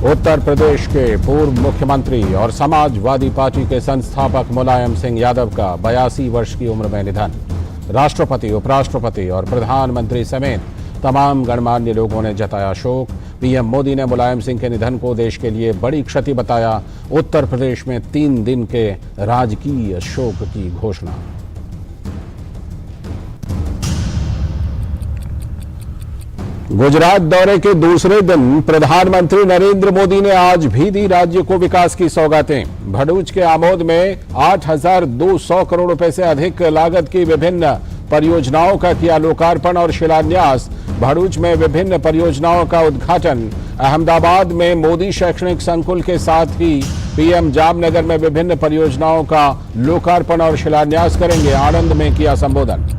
उत्तर प्रदेश के पूर्व मुख्यमंत्री और समाजवादी पार्टी के संस्थापक मुलायम सिंह यादव का 82 वर्ष की उम्र में निधन। राष्ट्रपति, उपराष्ट्रपति और प्रधानमंत्री समेत तमाम गणमान्य लोगों ने जताया शोक। पीएम मोदी ने मुलायम सिंह के निधन को देश के लिए बड़ी क्षति बताया। उत्तर प्रदेश में 3 दिन के राजकीय शोक की घोषणा। गुजरात दौरे के दूसरे दिन प्रधानमंत्री नरेंद्र मोदी ने आज भी दी राज्य को विकास की सौगातें। भरूच के आमोद में 8,200 करोड़ रुपए से अधिक लागत की विभिन्न परियोजनाओं का किया लोकार्पण और शिलान्यास। भरूच में विभिन्न परियोजनाओं का उद्घाटन। अहमदाबाद में मोदी शैक्षणिक संकुल के साथ ही पीएम जामनगर में विभिन्न परियोजनाओं का लोकार्पण और शिलान्यास करेंगे। आनंद में किया संबोधन।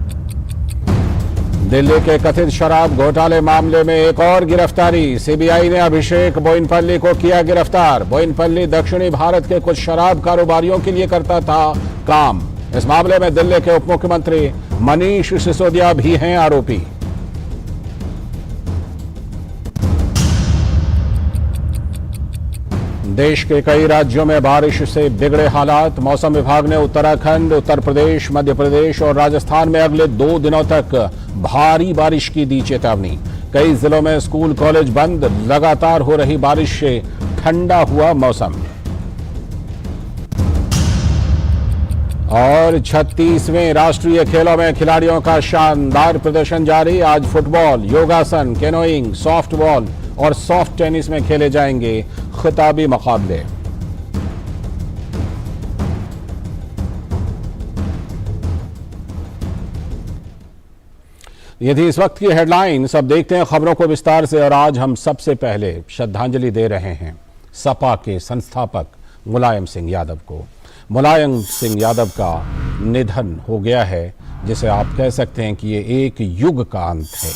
दिल्ली के कथित शराब घोटाले मामले में एक और गिरफ्तारी। सीबीआई ने अभिषेक बोयिनपल्ली को किया गिरफ्तार। बोयिनपल्ली दक्षिणी भारत के कुछ शराब कारोबारियों के लिए करता था काम। इस मामले में दिल्ली के उप मुख्यमंत्री मनीष सिसोदिया भी हैं आरोपी। देश के कई राज्यों में बारिश से बिगड़े हालात। मौसम विभाग ने उत्तराखंड, उत्तर प्रदेश, मध्य प्रदेश और राजस्थान में अगले 2 दिनों तक भारी बारिश की दी चेतावनी। कई जिलों में स्कूल कॉलेज बंद। लगातार हो रही बारिश से ठंडा हुआ मौसम। और 36वें राष्ट्रीय खेलों में खिलाड़ियों का शानदार प्रदर्शन जारी। आज फुटबॉल, योगासन, कैनोइंग, सॉफ्टबॉल और सॉफ्ट टेनिस में खेले जाएंगे खिताबी मुकाबले। ये थी इस वक्त की हेडलाइंस। अब देखते हैं खबरों को विस्तार से। और आज हम सबसे पहले श्रद्धांजलि दे रहे हैं सपा के संस्थापक मुलायम सिंह यादव को। मुलायम सिंह यादव का निधन हो गया है, जिसे आप कह सकते हैं कि ये एक युग का अंत है।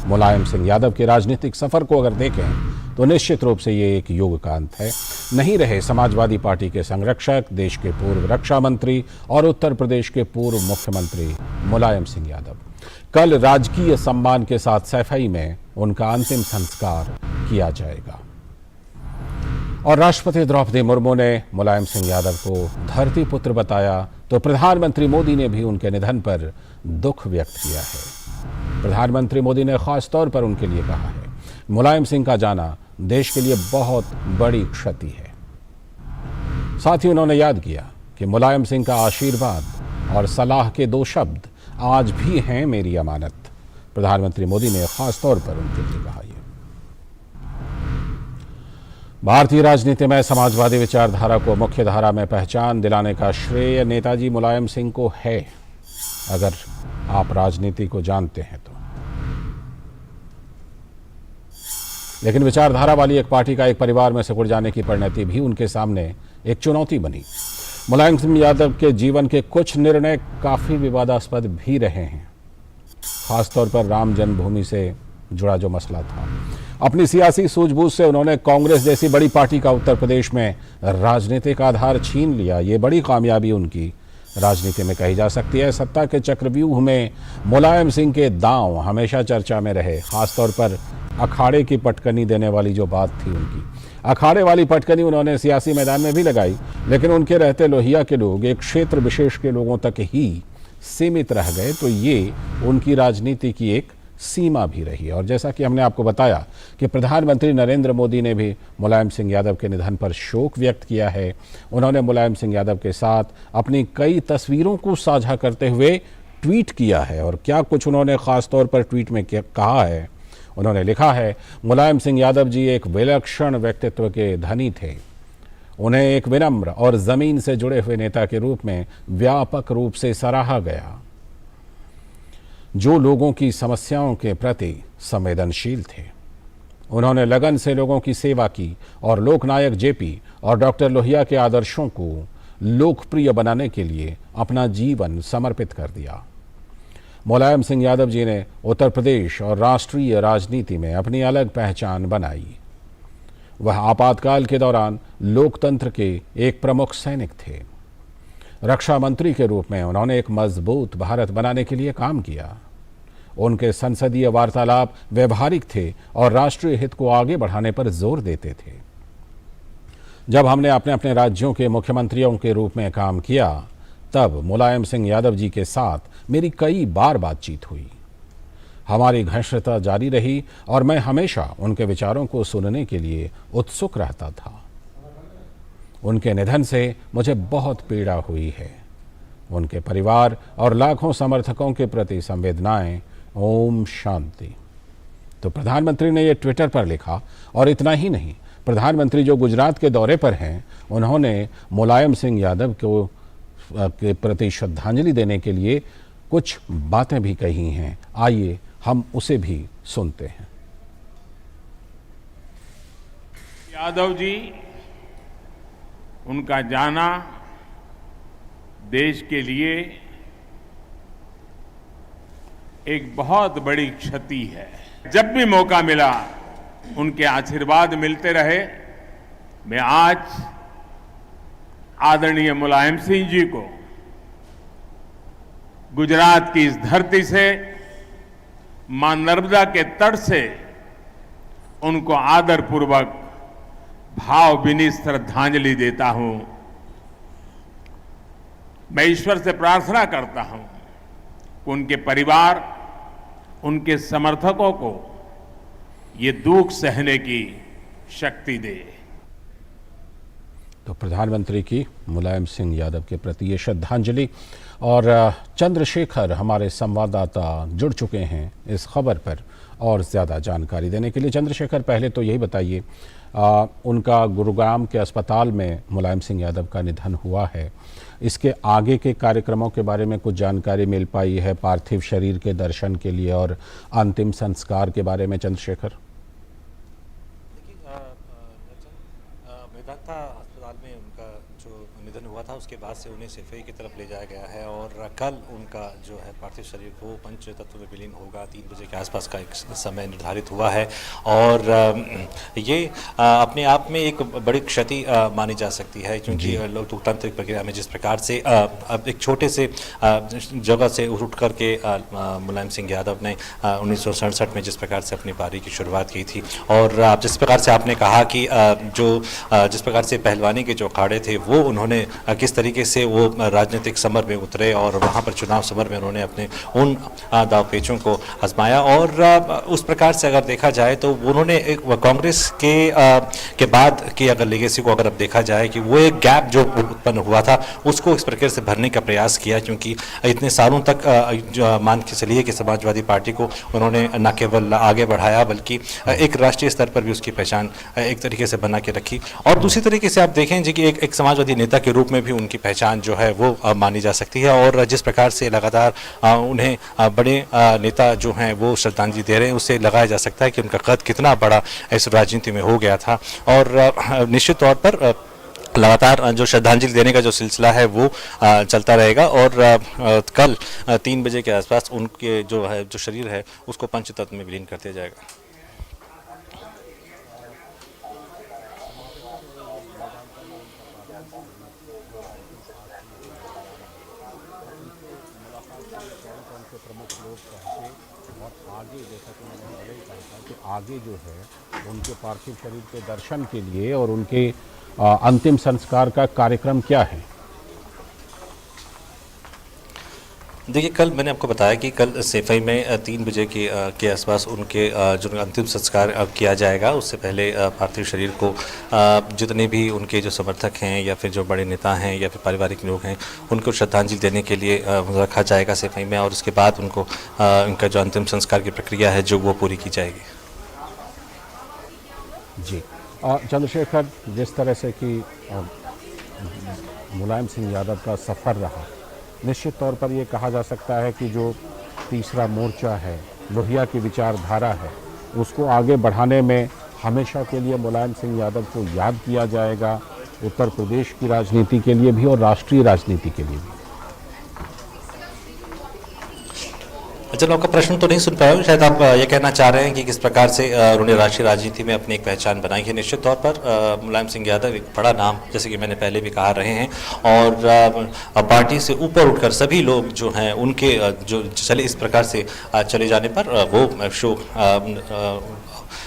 मुलायम सिंह यादव के राजनीतिक सफर को अगर देखें तो निश्चित रूप से ये एक युग का अंत है। नहीं रहे समाजवादी पार्टी के संरक्षक, देश के पूर्व रक्षा मंत्री और उत्तर प्रदेश के पूर्व मुख्यमंत्री मुलायम सिंह यादव। कल राजकीय सम्मान के साथ सैफई में उनका अंतिम संस्कार किया जाएगा। और राष्ट्रपति द्रौपदी मुर्मू ने मुलायम सिंह यादव को धरती पुत्र बताया, तो प्रधानमंत्री मोदी ने भी उनके निधन पर दुख व्यक्त किया है। प्रधानमंत्री मोदी ने खास तौर पर उनके लिए कहा है, मुलायम सिंह का जाना देश के लिए बहुत बड़ी क्षति है। साथ ही उन्होंने याद किया कि मुलायम सिंह का आशीर्वाद और सलाह के 2 शब्द आज भी हैं मेरी अमानत। प्रधानमंत्री मोदी ने खास तौर पर उनके लिए कहा। भारतीय राजनीति में समाजवादी विचारधारा को मुख्य धारा में पहचान दिलाने का श्रेय नेताजी मुलायम सिंह को है, अगर आप राजनीति को जानते हैं तो। लेकिन विचारधारा वाली एक पार्टी का एक परिवार में सिकुड़ जाने की परिणति भी उनके सामने एक चुनौती बनी। मुलायम सिंह यादव के जीवन के कुछ निर्णय काफी विवादास्पद भी रहे हैं, खासतौर पर राम जन्मभूमि से जुड़ा जो मसला था। अपनी सियासी सूझबूझ से उन्होंने कांग्रेस जैसी बड़ी पार्टी का उत्तर प्रदेश में राजनीतिक आधार छीन लिया। ये बड़ी कामयाबी उनकी राजनीति में कही जा सकती है। सत्ता के चक्रव्यूह में मुलायम सिंह के दांव हमेशा चर्चा में रहे, खासतौर पर अखाड़े की पटकनी देने वाली जो बात थी उनकी। अखाड़े वाली पटकनी उन्होंने सियासी मैदान में भी लगाई, लेकिन उनके रहते लोहिया के लोग एक क्षेत्र विशेष के लोगों तक ही सीमित रह गए। तो ये उनकी राजनीति की एक सीमा भी रही। और जैसा कि हमने आपको बताया कि प्रधानमंत्री नरेंद्र मोदी ने भी मुलायम सिंह यादव के निधन पर शोक व्यक्त किया है। उन्होंने मुलायम सिंह यादव के साथ अपनी कई तस्वीरों को साझा करते हुए ट्वीट किया है। और क्या कुछ उन्होंने खास तौर पर ट्वीट में कहा है, उन्होंने लिखा है, मुलायम सिंह यादव जी एक विलक्षण व्यक्तित्व के धनी थे। उन्हें एक विनम्र और जमीन से जुड़े हुए नेता के रूप में व्यापक रूप से सराहा गया, जो लोगों की समस्याओं के प्रति संवेदनशील थे। उन्होंने लगन से लोगों की सेवा की और लोकनायक जेपी और डॉक्टर लोहिया के आदर्शों को लोकप्रिय बनाने के लिए अपना जीवन समर्पित कर दिया। मुलायम सिंह यादव जी ने उत्तर प्रदेश और राष्ट्रीय राजनीति में अपनी अलग पहचान बनाई। वह आपातकाल के दौरान लोकतंत्र के एक प्रमुख सैनिक थे। रक्षा मंत्री के रूप में उन्होंने एक मजबूत भारत बनाने के लिए काम किया। उनके संसदीय वार्तालाप व्यवहारिक थे और राष्ट्रीय हित को आगे बढ़ाने पर जोर देते थे। जब हमने अपने अपने राज्यों के मुख्यमंत्रियों के रूप में काम किया, तब मुलायम सिंह यादव जी के साथ मेरी कई बार बातचीत हुई। हमारी घनिष्ठता जारी रही और मैं हमेशा उनके विचारों को सुनने के लिए उत्सुक रहता था। उनके निधन से मुझे बहुत पीड़ा हुई है। उनके परिवार और लाखों समर्थकों के प्रति संवेदनाएं। ओम शांति। तो प्रधानमंत्री ने यह ट्विटर पर लिखा। और इतना ही नहीं, प्रधानमंत्री जो गुजरात के दौरे पर हैं, उन्होंने मुलायम सिंह यादव को के प्रति श्रद्धांजलि देने के लिए कुछ बातें भी कही हैं। आइए हम उसे भी सुनते हैं। यादव जी, उनका जाना देश के लिए एक बहुत बड़ी क्षति है। जब भी मौका मिला उनके आशीर्वाद मिलते रहे। मैं आज आदरणीय मुलायम सिंह जी को गुजरात की इस धरती से, मां नर्मदा के तट से उनको आदरपूर्वक भावभीनी श्रद्धांजलि देता हूं। मैं ईश्वर से प्रार्थना करता हूं कि उनके परिवार, उनके समर्थकों को ये दुख सहने की शक्ति दे। तो प्रधानमंत्री की मुलायम सिंह यादव के प्रति ये श्रद्धांजलि। और चंद्रशेखर हमारे संवाददाता जुड़ चुके हैं इस खबर पर और ज़्यादा जानकारी देने के लिए। चंद्रशेखर, पहले तो यही बताइए, उनका गुरुग्राम के अस्पताल में मुलायम सिंह यादव का निधन हुआ है। इसके आगे के कार्यक्रमों के बारे में कुछ जानकारी मिल पाई है, पार्थिव शरीर के दर्शन के लिए और अंतिम संस्कार के बारे में? चंद्रशेखर, मेदांता अस्पताल में उनका जो निधन हुआ था उसके बाद से उन्हें सिफई की तरफ ले जाया गया है और कल उनका जो है पार्थिव शरीर वो पंच तत्व में विलीन होगा। 3 बजे के आसपास का एक समय निर्धारित हुआ है और ये अपने आप में एक बड़ी क्षति मानी जा सकती है, क्योंकि लोकतांत्रिक प्रक्रिया में जिस प्रकार से अब एक छोटे से जगह से उठ करके मुलायम सिंह यादव ने 1967 में जिस प्रकार से अपनी पारी की शुरुआत की थी और जिस प्रकार से आपने कहा कि जिस प्रकार से पहलवानी के जो अखाड़े थे वो उन्होंने किस तरीके से वो राजनीतिक समर में उतरे और वहाँ पर चुनाव समर में उन्होंने अपने उन दावपेचों को आजमाया। और उस प्रकार से अगर देखा जाए तो उन्होंने कांग्रेस के बाद की अगर लेगेसी को अगर अब देखा जाए कि वो एक गैप जो उत्पन्न हुआ था उसको इस प्रकार से भरने का प्रयास किया, क्योंकि इतने सालों तक मान के चलिए कि समाजवादी पार्टी को उन्होंने न केवल आगे बढ़ाया बल्कि एक राष्ट्रीय स्तर पर भी उसकी पहचान एक तरीके से बना के रखी। और दूसरी तरीके से आप देखें जी कि एक समाजवादी नेता के रूप में भी उनकी पहचान जो है वो मानी जा सकती है। और जिस प्रकार से लगातार उन्हें बड़े नेता जो हैं वो श्रद्धांजलि दे रहे हैं, उससे लगाया जा सकता है कि उनका कद कितना बड़ा इस राजनीति में हो गया था। और निश्चित तौर पर लगातार जो श्रद्धांजलि देने का जो सिलसिला है वो चलता रहेगा और कल 3 बजे के आसपास उनके जो शरीर है उसको पंचतत्व में विलीन कर दिया जाएगा। आगे जो है उनके पार्थिव शरीर के दर्शन के लिए और उनके अंतिम संस्कार का कार्यक्रम क्या है? देखिए, कल मैंने आपको बताया कि कल सिफई में 3 बजे के आसपास उनके जो अंतिम संस्कार किया जाएगा। उससे पहले पार्थिव शरीर को जितने भी उनके जो समर्थक हैं या फिर जो बड़े नेता हैं या फिर पारिवारिक लोग हैं उनको श्रद्धांजलि देने के लिए रखा जाएगा सिफई में और उसके बाद उनको उनका जो अंतिम संस्कार की प्रक्रिया है जो वो पूरी की जाएगी। जी चंद्रशेखर, जिस तरह से कि मुलायम सिंह यादव का सफ़र रहा, निश्चित तौर पर ये कहा जा सकता है कि जो तीसरा मोर्चा है, लोहिया की विचारधारा है, उसको आगे बढ़ाने में हमेशा के लिए मुलायम सिंह यादव को याद किया जाएगा, उत्तर प्रदेश की राजनीति के लिए भी और राष्ट्रीय राजनीति के लिए भी। चलो, आपका प्रश्न तो नहीं सुन पाया हूँ। शायद आप ये कहना चाह रहे हैं कि किस प्रकार से उन्होंने राष्ट्रीय राजनीति में अपनी एक पहचान बनाई है। निश्चित तौर पर मुलायम सिंह यादव एक बड़ा नाम, जैसे कि मैंने पहले भी कहा, रहे हैं और पार्टी से ऊपर उठकर सभी लोग जो हैं उनके जो चले इस प्रकार से चले जाने पर वो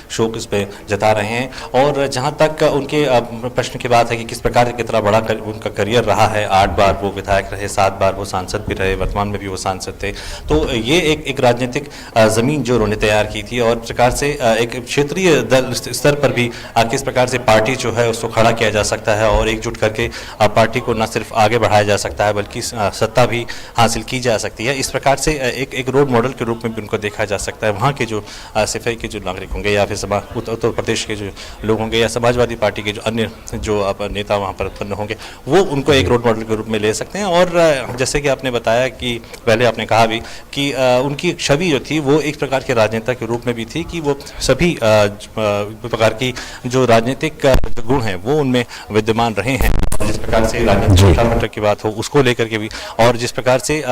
शोक इस पे जता रहे हैं। और जहां तक उनके प्रश्न की बात है कि किस प्रकार से कितना बड़ा उनका करियर रहा है, 8 बार वो विधायक रहे, 7 बार वो सांसद भी रहे, वर्तमान में भी वो सांसद थे, तो ये एक राजनीतिक ज़मीन जो उन्होंने तैयार की थी और प्रकार से एक क्षेत्रीय दल स्तर पर भी किस प्रकार से पार्टी जो है उसको खड़ा किया जा सकता है और एकजुट करके पार्टी को न सिर्फ आगे बढ़ाया जा सकता है बल्कि सत्ता भी हासिल की जा सकती है। इस प्रकार से एक रोल मॉडल के रूप में भी उनको देखा जा सकता है। वहाँ के जो सिफाई के जो नागरिक होंगे या फिर उत्तर प्रदेश के जो लोग होंगे या समाजवादी पार्टी के जो अन्य जो नेता वहाँ पर उत्पन्न होंगे, वो उनको एक रोल मॉडल के रूप में ले सकते हैं। और जैसे कि आपने बताया कि पहले आपने कहा भी कि उनकी छवि जो थी वो एक प्रकार के राजनेता के रूप में भी थी कि वो सभी प्रकार की जो राजनीतिक गुण हैं वो उनमें विद्यमान रहे हैं। जिस प्रकार से राजनीतिक की बात हो उसको लेकर के भी, और जिस प्रकार से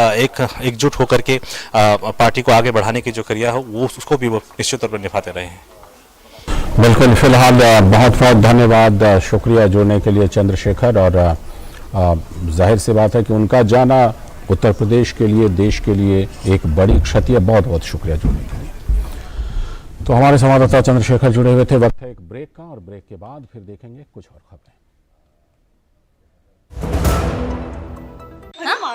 एकजुट होकर के पार्टी को आगे बढ़ाने की जो क्रिया हो वो उसको भी वो निश्चित तौर पर निभाते रहे हैं। बिल्कुल, फिलहाल बहुत बहुत धन्यवाद, शुक्रिया जुड़ने के लिए चंद्रशेखर। और जाहिर सी बात है कि उनका जाना उत्तर प्रदेश के लिए, देश के लिए एक बड़ी क्षति है। बहुत बहुत शुक्रिया जुड़ने के लिए। तो हमारे संवाददाता चंद्रशेखर जुड़े हुए थे। वक्त है एक ब्रेक का, और ब्रेक के बाद फिर देखेंगे कुछ और खबरें।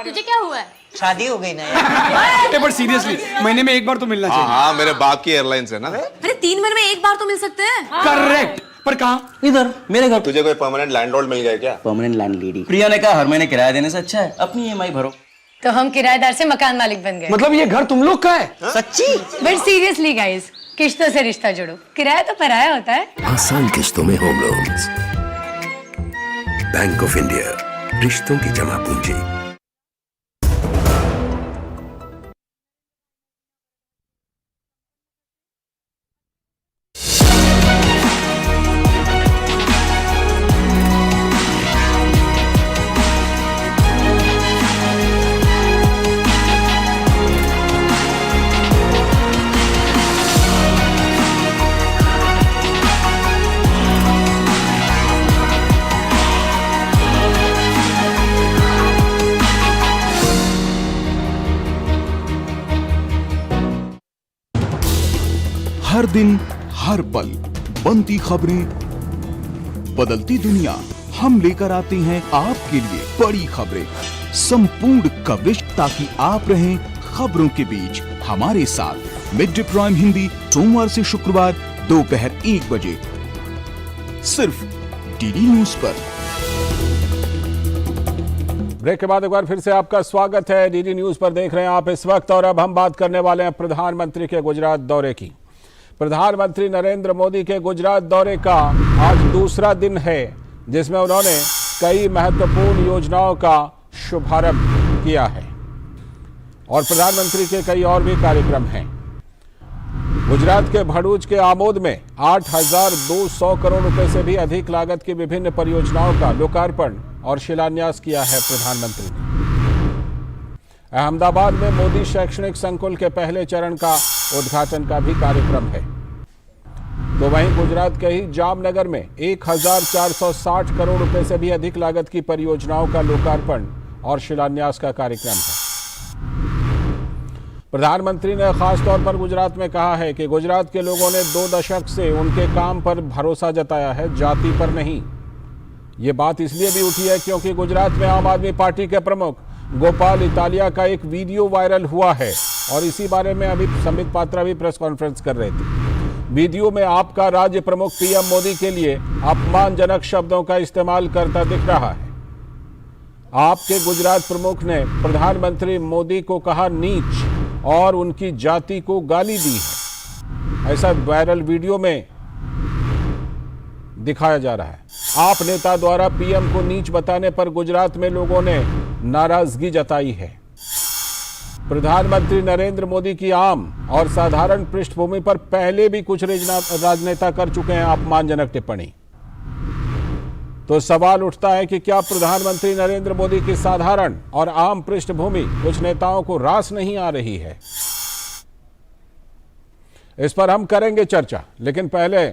तुझे क्या हुआ है? शादी हो गई ना यार। बट सीरियसली महीने में एक बार तो मिलना चाहिए। हाँ, मेरे बाप की एयरलाइंस है ना। अरे 3 महीने में एक बार तो मिल सकते हैं। करेक्ट, पर कहाँ? इधर मेरे घर। तुझे कोई परमानेंट लैंडलॉर्ड मिल गया क्या? Permanent landlady. प्रिया ने कहा हर महीने किराया देने से अच्छा है अपनी EMI भरो। तो हम किराएदार से मकान मालिक बन गए। मतलब ये घर तुम लोग का है? सच्ची? बट सीरियसली गाइस, किश्तों से रिश्ता जोड़ो, किराया तो पराया होता है। आसान किश्तों में home loans. Bank of India, रिश्तों की जमा पूंजी। हर दिन हर पल बनती खबरें, बदलती दुनिया, हम लेकर आते हैं आपके लिए बड़ी खबरें, संपूर्ण कवरेज, ताकि आप रहें खबरों के बीच हमारे साथ। मिड डे प्राइम हिंदी सोमवार से शुक्रवार दोपहर 1 बजे सिर्फ डीडी न्यूज पर। ब्रेक के बाद एक बार फिर से आपका स्वागत है। डीडी न्यूज पर देख रहे हैं आप इस वक्त, और अब हम बात करने वाले हैं प्रधानमंत्री के गुजरात दौरे की। प्रधानमंत्री नरेंद्र मोदी के गुजरात दौरे का आज दूसरा दिन है, जिसमें उन्होंने कई महत्वपूर्ण योजनाओं का शुभारंभ किया है और प्रधानमंत्री के कई और भी कार्यक्रम हैं। गुजरात के भरूच के आमोद में 8,200 करोड़ रुपए से भी अधिक लागत की विभिन्न परियोजनाओं का लोकार्पण और शिलान्यास किया है प्रधानमंत्री ने। अहमदाबाद में मोदी शैक्षणिक संकुल के पहले चरण का उद्घाटन का भी कार्यक्रम है। तो वहीं गुजरात के ही जामनगर में 1,460 करोड़ रुपए से भी अधिक लागत की परियोजनाओं का लोकार्पण और शिलान्यास का कार्यक्रम है। प्रधानमंत्री ने खास तौर पर गुजरात में कहा है कि गुजरात के लोगों ने 2 दशक से उनके काम पर भरोसा जताया है, जाति पर नहीं। ये बात इसलिए भी उठी है क्योंकि गुजरात में आम आदमी पार्टी के प्रमुख गोपाल इटालिया का एक वीडियो वायरल हुआ है, और इसी बारे में अभी संबित पात्रा भी प्रेस कॉन्फ्रेंस कर रहे थे। वीडियो में आपका राज्य प्रमुख पीएम मोदी के लिए अपमानजनक शब्दों का इस्तेमाल करता दिख रहा है। आपके गुजरात प्रमुख ने प्रधानमंत्री मोदी को कहा नीच और उनकी जाति को गाली दी है, ऐसा वायरल वीडियो में दिखाया जा रहा है। आप नेता द्वारा पीएम को नीच बताने पर गुजरात में लोगों ने नाराजगी जताई है। प्रधानमंत्री नरेंद्र मोदी की आम और साधारण पृष्ठभूमि पर पहले भी कुछ राजनेता कर चुके हैं अपमानजनक टिप्पणी। तो सवाल उठता है कि क्या प्रधानमंत्री नरेंद्र मोदी की साधारण और आम पृष्ठभूमि कुछ नेताओं को रास नहीं आ रही है? इस पर हम करेंगे चर्चा, लेकिन पहले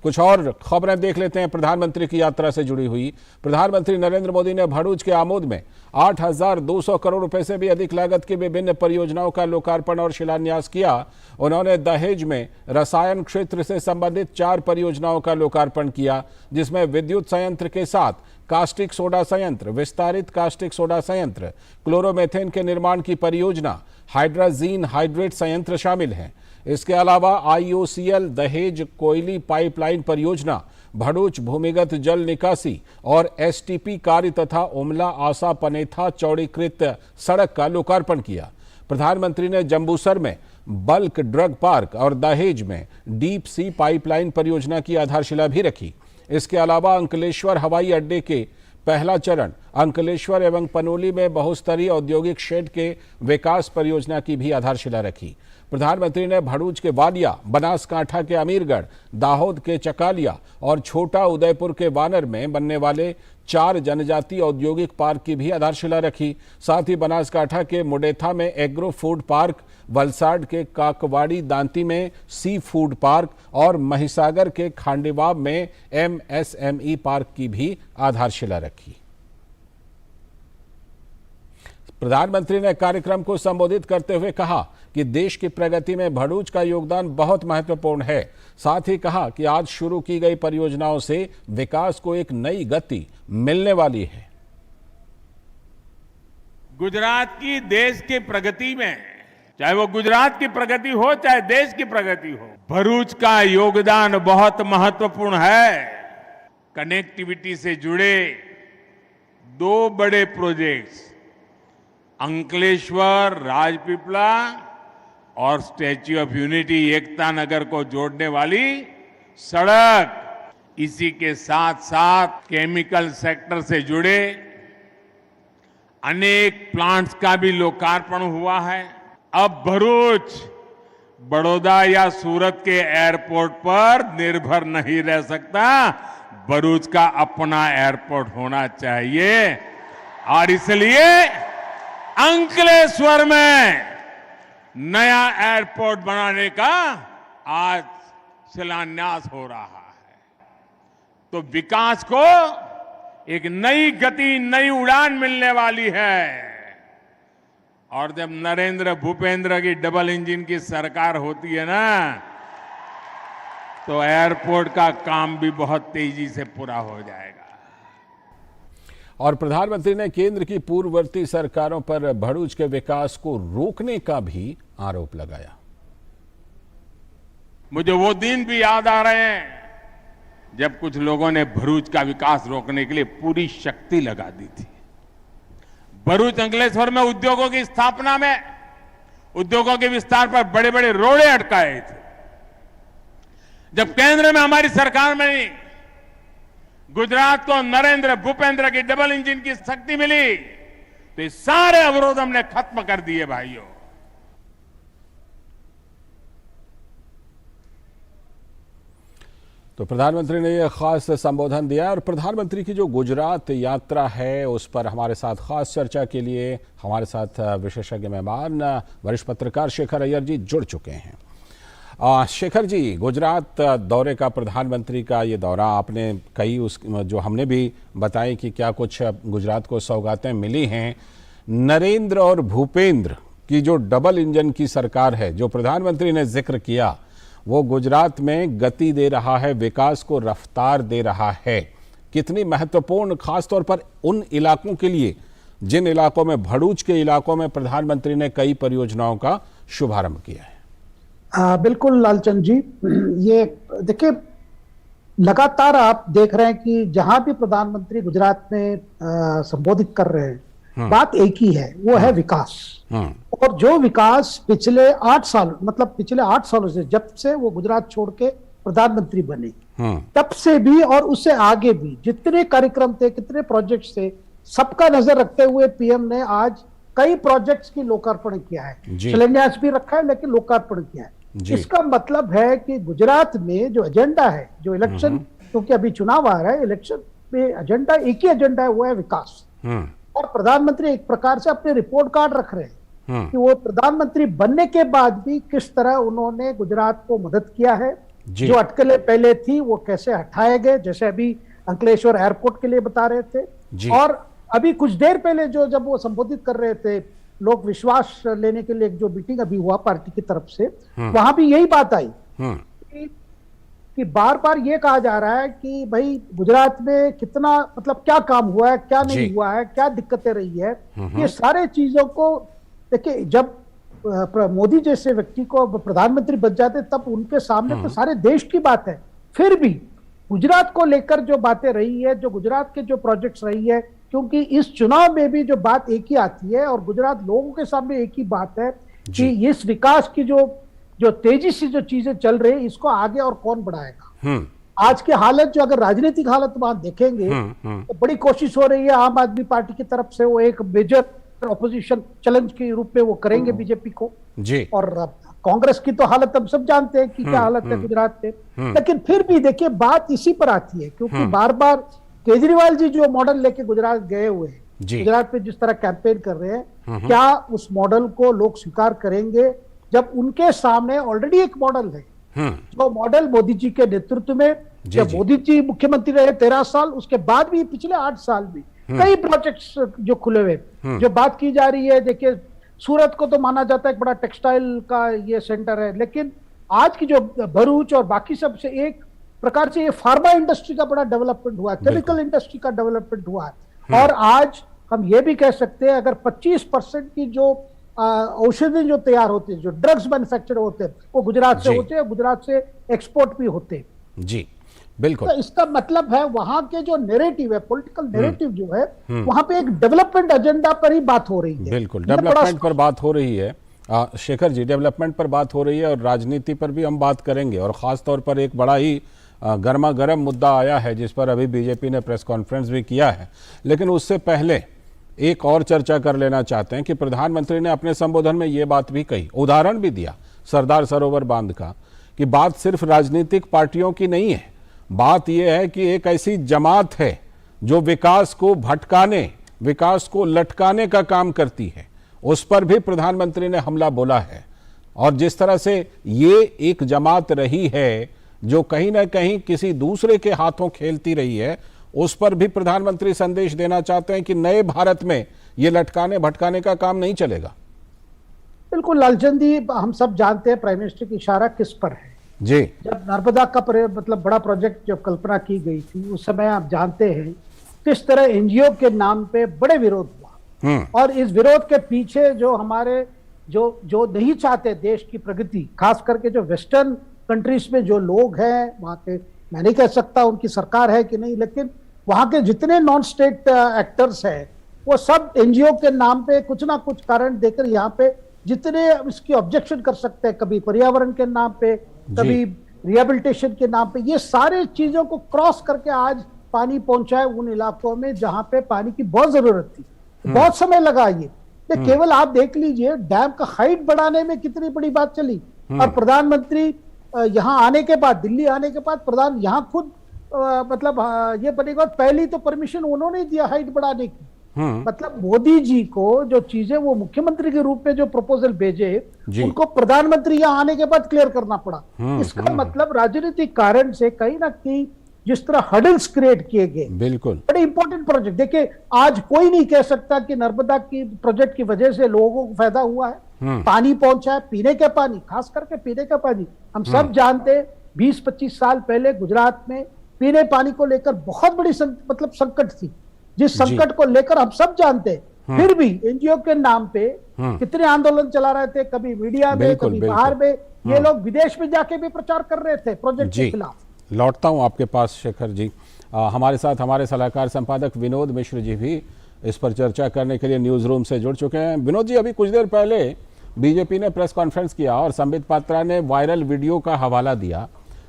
कुछ और खबरें देख लेते हैं प्रधानमंत्री की यात्रा से जुड़ी हुई। प्रधानमंत्री नरेंद्र मोदी ने भरूच के आमोद में 8,200 करोड़ रुपए से भी अधिक लागत की विभिन्न परियोजनाओं का लोकार्पण और शिलान्यास किया। उन्होंने दहेज में रसायन क्षेत्र से संबंधित 4 परियोजनाओं का लोकार्पण किया, जिसमें विद्युत संयंत्र के साथ कास्टिक सोडा संयंत्र, विस्तारित कास्टिक सोडा संयंत्र, क्लोरोमेथेन के निर्माण की परियोजना, हाइड्राजीन हाइड्रेट संयंत्र शामिल हैं। इसके अलावा IOCL दहेज कोयली पाइपलाइन परियोजना, भरूच भूमिगत जल निकासी और STP कार्य तथा उमला आसा पनेथा चौड़ीकृत सड़क का लोकार्पण किया। प्रधानमंत्री ने जंबूसर में बल्क ड्रग पार्क और दहेज में डीप सी पाइपलाइन परियोजना की आधारशिला भी रखी। इसके अलावा अंकलेश्वर हवाई अड्डे के पहला चरण, अंकलेश्वर एवं पनोली में बहुस्तरीय औद्योगिक शेड के विकास परियोजना की भी आधारशिला रखी। प्रधानमंत्री ने भरूच के वालिया, बनासकांठा के अमीरगढ़, दाहोद के चकालिया और छोटा उदयपुर के वानर में बनने वाले 4 जनजातीय औद्योगिक पार्क की भी आधारशिला रखी। साथ ही बनासकांठा के मुडेथा में एग्रो फूड पार्क, वलसाड के काकवाड़ी दांती में सी फूड पार्क और महिसागर के खांडेवाब में MSME पार्क की भी आधारशिला रखी। प्रधानमंत्री ने कार्यक्रम को संबोधित करते हुए कहा कि देश की प्रगति में भरूच का योगदान बहुत महत्वपूर्ण है। साथ ही कहा कि आज शुरू की गई परियोजनाओं से विकास को एक नई गति मिलने वाली है। गुजरात की देश की प्रगति में, चाहे वो गुजरात की प्रगति हो चाहे देश की प्रगति हो, भरूच का योगदान बहुत महत्वपूर्ण है। कनेक्टिविटी से जुड़े 2 बड़े प्रोजेक्ट्स, अंकलेश्वर राजपीपला और statue of unity Ekta Nagar को जोड़ने वाली सड़क, इसी के साथ साथ केमिकल सेक्टर से जुड़े अनेक प्लांट्स का भी लोकार्पण हुआ है। अब भरूच बड़ौदा या सूरत के एयरपोर्ट पर निर्भर नहीं रह सकता, भरूच का अपना एयरपोर्ट होना चाहिए और इसलिए अंकलेश्वर में नया एयरपोर्ट बनाने का आज शिलान्यास हो रहा है। तो विकास को एक नई गति, नई उड़ान मिलने वाली है। और जब नरेंद्र भूपेंद्र की डबल इंजन की सरकार होती है ना, तो एयरपोर्ट का काम भी बहुत तेजी से पूरा हो जाएगा। और प्रधानमंत्री ने केंद्र की पूर्ववर्ती सरकारों पर भरूच के विकास को रोकने का भी आरोप लगाया। मुझे वो दिन भी याद आ रहे हैं जब कुछ लोगों ने भरूच का विकास रोकने के लिए पूरी शक्ति लगा दी थी। भरूच अंकलेश्वर में उद्योगों की स्थापना में, उद्योगों के विस्तार पर बड़े बड़े रोड़े अटकाए थे। जब केंद्र में हमारी सरकार में गुजरात को नरेंद्र भूपेंद्र की डबल इंजन की शक्ति मिली, तो ये सारे अवरोध हमने खत्म कर दिए भाइयों। तो प्रधानमंत्री ने यह खास संबोधन दिया। और प्रधानमंत्री की जो गुजरात यात्रा है उस पर हमारे साथ खास चर्चा के लिए हमारे साथ विशेषज्ञ मेहमान वरिष्ठ पत्रकार शेखर अय्यर जी जुड़ चुके हैं। शेखर जी, गुजरात दौरे का प्रधानमंत्री का ये दौरा, आपने कई उस जो हमने भी बताई कि क्या कुछ गुजरात को सौगातें मिली हैं। नरेंद्र और भूपेंद्र की जो डबल इंजन की सरकार है, जो प्रधानमंत्री ने जिक्र किया, वो गुजरात में गति दे रहा है, विकास को रफ्तार दे रहा है। कितनी महत्वपूर्ण, खासतौर पर उन इलाकों के लिए जिन इलाकों में, भरूच के इलाकों में प्रधानमंत्री ने कई परियोजनाओं का शुभारंभ किया है। बिल्कुल लालचंद जी, ये देखिए लगातार आप देख रहे हैं कि जहां भी प्रधानमंत्री गुजरात में संबोधित कर रहे हैं, बात एक ही है, वो है विकास। और जो विकास पिछले 8 साल, मतलब पिछले 8 सालों से, जब से वो गुजरात छोड़ के प्रधानमंत्री बने, तब से भी और उससे आगे भी जितने कार्यक्रम थे, कितने प्रोजेक्ट्स थे, सबका नजर रखते हुए पीएम ने आज कई प्रोजेक्ट्स की लोकार्पण किया है। शिलान्यास भी रखा है, लेकिन लोकार्पण किया है। इसका मतलब है कि गुजरात में जो एजेंडा है, जो इलेक्शन, क्योंकि अभी चुनाव आ रहा है, इलेक्शन में एजेंडा एक ही एजेंडा है, वो है विकास। और प्रधानमंत्री एक प्रकार से अपने रिपोर्ट कार्ड रख रहे हैं कि वो प्रधानमंत्री बनने के बाद भी किस तरह उन्होंने गुजरात को मदद किया है, जो अटकलें पहले थी वो कैसे हटाए गए, जैसे अभी अंकलेश्वर एयरपोर्ट के लिए बता रहे थे, और अभी कुछ देर पहले जब वो संबोधित कर रहे थे लोक विश्वास लेने के लिए, एक जो मीटिंग अभी हुआ पार्टी की तरफ से, वहां भी यही बात आई कि बार बार ये कहा जा रहा है कि भाई गुजरात में कितना मतलब क्या काम हुआ है, क्या नहीं हुआ है, क्या दिक्कतें रही है, ये सारे चीजों को देखिए। जब मोदी जैसे व्यक्ति को प्रधानमंत्री बन जाते तब उनके सामने तो सारे देश की बात है, फिर भी गुजरात को लेकर जो बातें रही है, जो गुजरात के जो प्रोजेक्ट्स रही है, क्योंकि इस चुनाव में भी जो बात एक ही आती है और गुजरात लोगों के सामने एक ही बात है कि इस विकास की जो तेजी से जो चीजें चल रही है, इसको आगे और कौन बढ़ाएगा। आज की हालत जो अगर राजनीतिक हालत वहां देखेंगे तो बड़ी कोशिश हो रही है आम आदमी पार्टी की तरफ से, वो एक मेजर ऑपोजिशन चैलेंज के रूप में वो करेंगे बीजेपी को जी। और कांग्रेस की तो हालत हम सब जानते हैं कि क्या हालत है गुजरात में, लेकिन फिर भी देखिए बात इसी पर आती है, क्योंकि बार बार केजरीवाल जी जो मॉडल लेके गुजरात गए हुए हैं, गुजरात पे जिस तरह कैंपेन कर रहे हैं, क्या उस मॉडल को लोग स्वीकार करेंगे जब उनके सामने ऑलरेडी एक मॉडल है, जो मॉडल मोदी जी के नेतृत्व में, जब मोदी जी मुख्यमंत्री रहे 13 साल, उसके बाद भी पिछले 8 साल में कई प्रोजेक्ट्स जो खुले हुए, जो बात की जा रही है, देखिए सूरत को तो माना जाता है एक बड़ा टेक्सटाइल का ये सेंटर है, लेकिन आज की जो भरूच और बाकी सब से एक प्रकार से ये फार्मा इंडस्ट्री का बड़ा डेवलपमेंट हुआ है, केमिकल इंडस्ट्री का डेवलपमेंट हुआ है, और आज हम ये भी कह सकते हैं अगर 25% की जो औषधि जो तैयार होती है, जो ड्रग्स मैन्युफैक्चर होते हैं, वो गुजरात से होते हैं, गुजरात से एक्सपोर्ट भी होते हैं जी, बिल्कुल। तो इसका मतलब है वहां के जो नैरेटिव है, पॉलिटिकल नैरेटिव जो है, वहां पे एक डेवलपमेंट एजेंडा पर ही बात हो रही है। बिल्कुल, डेवलपमेंट पर बात हो रही है शेखर जी, डेवलपमेंट पर बात हो रही है और राजनीति पर भी हम बात करेंगे, और खास तौर पर एक बड़ा ही गर्मा गर्म मुद्दा आया है जिस पर अभी बीजेपी ने प्रेस कॉन्फ्रेंस भी किया है, लेकिन उससे पहले एक और चर्चा कर लेना चाहते हैं कि प्रधानमंत्री ने अपने संबोधन में ये बात भी कही, उदाहरण भी दिया सरदार सरोवर बांध का, कि बात सिर्फ राजनीतिक पार्टियों की नहीं है, बात यह है कि एक ऐसी जमात है जो विकास को भटकाने, विकास को लटकाने का काम करती है, उस पर भी प्रधानमंत्री ने हमला बोला है। और जिस तरह से ये एक जमात रही है जो कहीं ना कहीं किसी दूसरे के हाथों खेलती रही है, उस पर भी प्रधानमंत्री संदेश देना चाहते हैं कि नए भारत में ये लटकाने भटकाने का काम नहीं चलेगा। बिल्कुल लालचंद जी, हम सब जानते हैं प्राइम मिनिस्टर की इशारा किस पर है जी। जब नर्मदा का मतलब बड़ा प्रोजेक्ट जब कल्पना की गई थी, उस समय आप जानते हैं किस तरह एनजीओ के नाम पे बड़े विरोध हुआ, और इस विरोध के पीछे जो हमारे जो नहीं चाहते देश की प्रगति, खास करके जो वेस्टर्न कंट्रीज में जो लोग हैं वहां के, मैं नहीं कह सकता उनकी सरकार है कि नहीं, लेकिन वहां के जितने नॉन स्टेट एक्टर्स हैं वो सब एनजीओ के नाम पे कुछ ना कुछ कारण देकर यहाँ पे जितने इसकी ऑब्जेक्शन कर सकते हैं, कभी पर्यावरण के नाम पे, कभी रिहेबिलिटेशन के नाम पे, ये सारे चीजों को क्रॉस करके आज पानी पहुंचा है उन इलाकों में जहां पे पानी की बहुत जरूरत थी। बहुत समय लगा ये, केवल आप देख लीजिए डैम का हाइट बढ़ाने में कितनी बड़ी बात चली, और प्रधानमंत्री यहाँ आने के बाद, दिल्ली आने के बाद प्रधान यहाँ खुद मतलब ये बनेगा, पहली तो परमिशन उन्होंने दिया हाइट बढ़ाने की, मतलब मोदी जी को जो चीजें वो मुख्यमंत्री के रूप में जो प्रपोजल भेजे, उनको प्रधानमंत्री यहाँ आने के बाद क्लियर करना पड़ा। इसका मतलब राजनीतिक कारण से कहीं ना कहीं जिस तरह हडल्स क्रिएट किए गए, बिल्कुल बड़े इंपॉर्टेंट प्रोजेक्ट, देखिए आज कोई नहीं कह सकता कि नर्मदा की प्रोजेक्ट की वजह से लोगों को फायदा हुआ है, पानी पहुंचा है, पीने का पानी, खास करके पीने का पानी। हम सब जानते हैं 20-25 साल पहले गुजरात में पीने पानी को लेकर बहुत बड़ी मतलब संकट थी, जिस संकट को लेकर हम सब जानते हैं, फिर भी एनजीओ के नाम पे कितने आंदोलन चला रहे थे, कभी मीडिया में, कभी बाहर में, ये लोग विदेश में जाके भी प्रचार कर रहे थे प्रोजेक्ट के खिलाफ। लौटता हूं आपके पास शेखर जी, हमारे साथ हमारे सलाहकार संपादक विनोद मिश्र जी भी इस पर चर्चा करने के लिए न्यूज रूम से जुड़ चुके हैं। विनोद जी, अभी कुछ देर पहले बीजेपी ने प्रेस कॉन्फ्रेंस किया और संबित पात्रा ने वायरल वीडियो का हवाला दिया,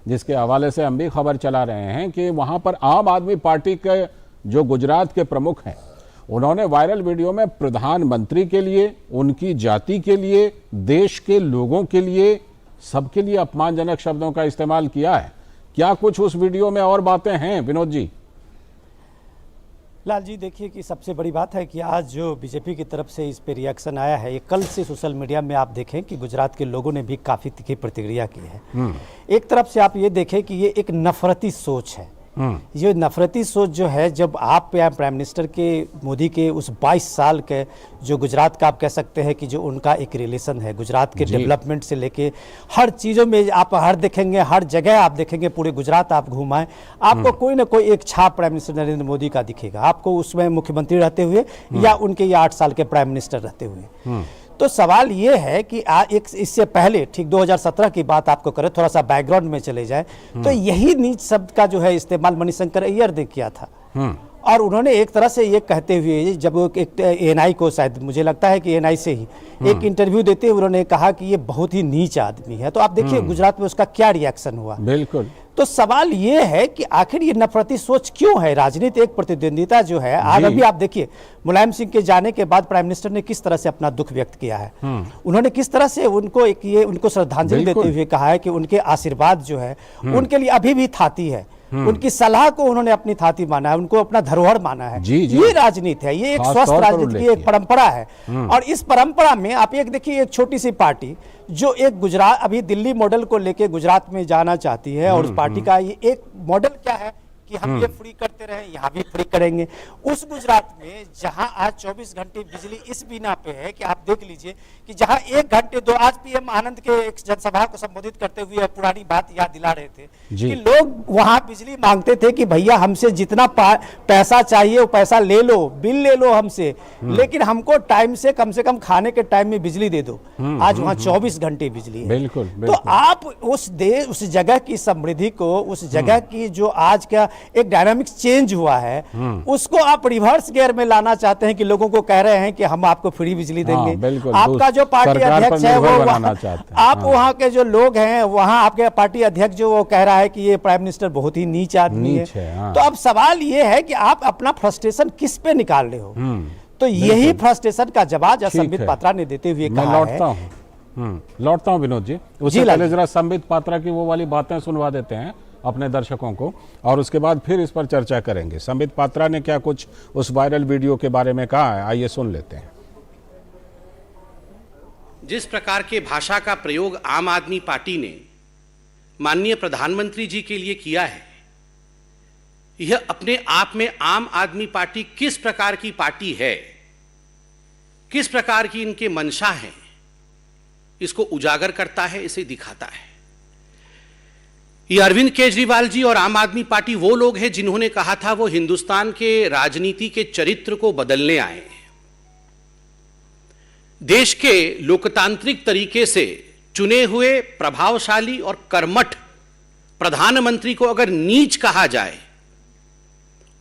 जिसके हवाले से हम भी खबर चला रहे हैं कि वहां पर आम आदमी पार्टी के जो गुजरात के प्रमुख हैं, उन्होंने वायरल वीडियो में प्रधानमंत्री के लिए, उनकी जाति के लिए, देश के लोगों के लिए, सबके लिए अपमानजनक शब्दों का इस्तेमाल किया है। क्या कुछ उस वीडियो में और बातें हैं विनोद जी? लाल जी देखिए कि सबसे बड़ी बात है कि आज जो बीजेपी की तरफ से इस पे रिएक्शन आया है, ये कल से सोशल मीडिया में आप देखें कि गुजरात के लोगों ने भी काफ़ी तीखी प्रतिक्रिया की है। एक तरफ से आप ये देखें कि ये एक नफरती सोच है। ये नफरती सोच जो है, जब आप प्राइम मिनिस्टर के मोदी के उस 22 साल के जो गुजरात का आप कह सकते हैं कि जो उनका एक रिलेशन है गुजरात के डेवलपमेंट से लेके हर चीज़ों में आप हर देखेंगे, हर जगह आप देखेंगे, पूरे गुजरात आप घुमाएं, आपको कोई ना कोई एक छाप प्राइम मिनिस्टर नरेंद्र मोदी का दिखेगा, आपको उसमें मुख्यमंत्री रहते हुए या उनके ये 8 साल के प्राइम मिनिस्टर रहते हुए। तो सवाल ये है कि एक इससे पहले ठीक 2017 की बात आपको करें, थोड़ा सा बैकग्राउंड में चले जाए, तो यही नीच शब्द का जो है इस्तेमाल मणिशंकर अय्यर ने किया था। और उन्होंने एक तरह से ये कहते हुए, जब वो एक एएनआई को, शायद मुझे लगता है कि एएनआई से ही एक इंटरव्यू देते हुए उन्होंने कहा कि ये बहुत ही नीच आदमी है। तो आप देखिए गुजरात में उसका क्या रिएक्शन हुआ। बिल्कुल। तो सवाल ये है कि आखिर ये नफरती सोच क्यों है? राजनीति एक प्रतिद्वंदिता जो है, आज अभी आप देखिए मुलायम सिंह के जाने के बाद प्राइम मिनिस्टर ने किस तरह से अपना दुख व्यक्त किया है। उन्होंने किस तरह से उनको श्रद्धांजलि देते हुए कहा है कि उनके आशीर्वाद जो है उनके लिए अभी भी थाती है, उनकी सलाह को उन्होंने अपनी थाती माना है, उनको अपना धरोहर माना है। ये राजनीति है, ये एक स्वस्थ राजनीति की एक परंपरा है। और इस परंपरा में आप एक देखिए, एक छोटी सी पार्टी जो एक गुजरात अभी दिल्ली मॉडल को लेके गुजरात में जाना चाहती है, और उस पार्टी का ये एक मॉडल क्या है कि हम ये फ्री करते रहे, यहाँ भी फ्री करेंगे। उस गुजरात में जहां आज 24 घंटे बिजली इस बिना पे है कि आप देख लीजिए कि जहां 1 घंटे दो, आज पीएम आनंद के एक जनसभा को संबोधित करते हुए पुरानी बात याद दिला रहे थे कि लोग वहां बिजली मांगते थे कि भैया हमसे जितना पैसा चाहिए वो पैसा ले लो, बिल ले लो हमसे, लेकिन हमको टाइम से कम खाने के टाइम में बिजली दे दो। आज वहां 24 घंटे बिजली है। बिल्कुल। तो आप उस जगह की समृद्धि को, उस जगह की जो आज का एक डायनामिक्स चेंज हुआ है, उसको आप रिवर्स गियर में लाना चाहते हैं कि लोगों को कह रहे हैं कि हम आपको फ्री बिजली देंगे। आपका जो पार्टी अध्यक्ष है वो आप वहाँ के जो लोग हैं, वहाँ आपके पार्टी अध्यक्ष जो वो कह रहा है कि ये प्राइम मिनिस्टर बहुत ही नीच आदमी है। तो अब सवाल ये है कि आप अपना फ्रस्ट्रेशन किस पे निकाल रहे हो? तो यही फ्रस्ट्रेशन का जवाब संबित पात्रा ने देते हुए कहा है। लौटता हूँ विनोद जी, उससे पहले जरा संबित पात्रा की वो वाली बातें सुनवा देते हैं अपने दर्शकों को, और उसके बाद फिर इस पर चर्चा करेंगे। संबित पात्रा ने क्या कुछ उस वायरल वीडियो के बारे में कहा है, आइए सुन लेते हैं। जिस प्रकार के भाषा का प्रयोग आम आदमी पार्टी ने माननीय प्रधानमंत्री जी के लिए किया है, यह अपने आप में आम आदमी पार्टी किस प्रकार की पार्टी है, किस प्रकार की इनके मंशा है, इसको उजागर करता है, इसे दिखाता है। ये अरविंद केजरीवाल जी और आम आदमी पार्टी वो लोग हैं जिन्होंने कहा था वो हिंदुस्तान के राजनीति के चरित्र को बदलने आए हैं। देश के लोकतांत्रिक तरीके से चुने हुए प्रभावशाली और कर्मठ प्रधानमंत्री को अगर नीच कहा जाए,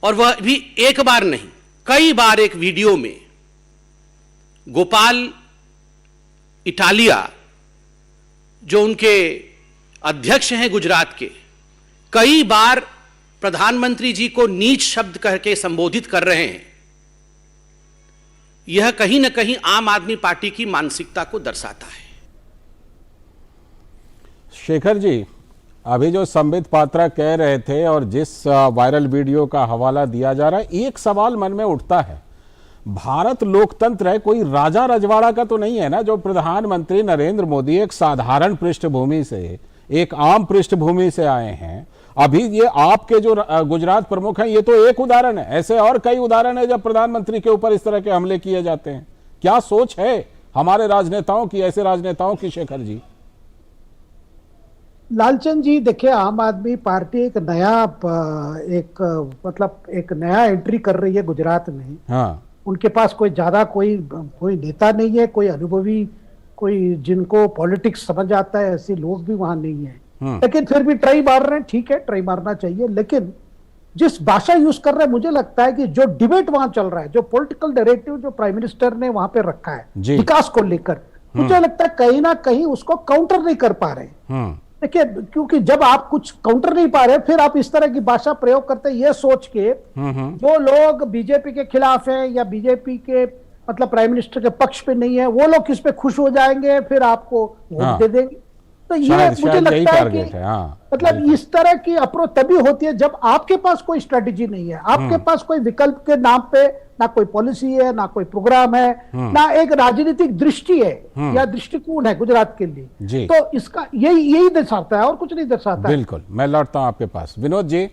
और वह भी एक बार नहीं कई बार, एक वीडियो में गोपाल इटालिया जो उनके अध्यक्ष हैं गुजरात के, कई बार प्रधानमंत्री जी को नीच शब्द करके संबोधित कर रहे हैं, यह कहीं ना कहीं आम आदमी पार्टी की मानसिकता को दर्शाता है। शेखर जी, अभी जो संबित पात्रा कह रहे थे और जिस वायरल वीडियो का हवाला दिया जा रहा है, एक सवाल मन में उठता है, भारत लोकतंत्र है, कोई राजा रजवाड़ा का तो नहीं है ना, जो प्रधानमंत्री नरेंद्र मोदी एक साधारण पृष्ठभूमि से, एक आम पृष्ठभूमि से आए हैं। अभी ये आपके जो गुजरात प्रमुख हैं, ये तो एक उदाहरण है, ऐसे और कई उदाहरण है जब प्रधानमंत्री के ऊपर इस तरह के हमले किए जाते हैं। क्या सोच है हमारे राजनेताओं की, ऐसे राजनेताओं की, शेखर जी? लालचंद जी देखिए, आम आदमी पार्टी एक नया एंट्री कर रही है गुजरात में। हाँ। उनके पास कोई ज्यादा कोई नेता नहीं है, कोई अनुभवी, कोई जिनको पॉलिटिक्स समझ आता है, ऐसे लोग भी वहां नहीं है। लेकिन फिर भी ट्राई मार रहे हैं, ठीक है, ट्राई मारना चाहिए। लेकिन जिस भाषा यूज कर रहे हैं, मुझे लगता है कि जो डिबेट वहां चल रहा है, जो पॉलिटिकल नैरेटिव जो प्राइम मिनिस्टर ने वहां पे रखा है विकास को लेकर, मुझे लगता है कहीं ना कहीं उसको काउंटर नहीं कर पा रहे। देखिए, क्योंकि जब आप कुछ काउंटर नहीं पा रहे, फिर आप इस तरह की भाषा प्रयोग करते हैं, ये सोच के जो लोग बीजेपी के खिलाफ हैं या बीजेपी के प्राइम मिनिस्टर के पक्ष पे नहीं है, वो लोग किस पे खुश हो जाएंगे, फिर आपको वोट दे देंगे। तो ये शायद मुझे यही लगता है टारगेट कि है। हाँ, मतलब इस तरह की अप्रोच तभी होती है जब आपके पास कोई स्ट्रेटेजी नहीं है, आपके पास कोई विकल्प के नाम पे ना कोई पॉलिसी है, ना कोई प्रोग्राम है, ना एक राजनीतिक दृष्टि है या दृष्टिकोण है गुजरात के लिए। तो इसका यही दर्शाता है और कुछ नहीं दर्शाता। बिल्कुल, मैं लौटता हूं आपके पास। विनोद जी,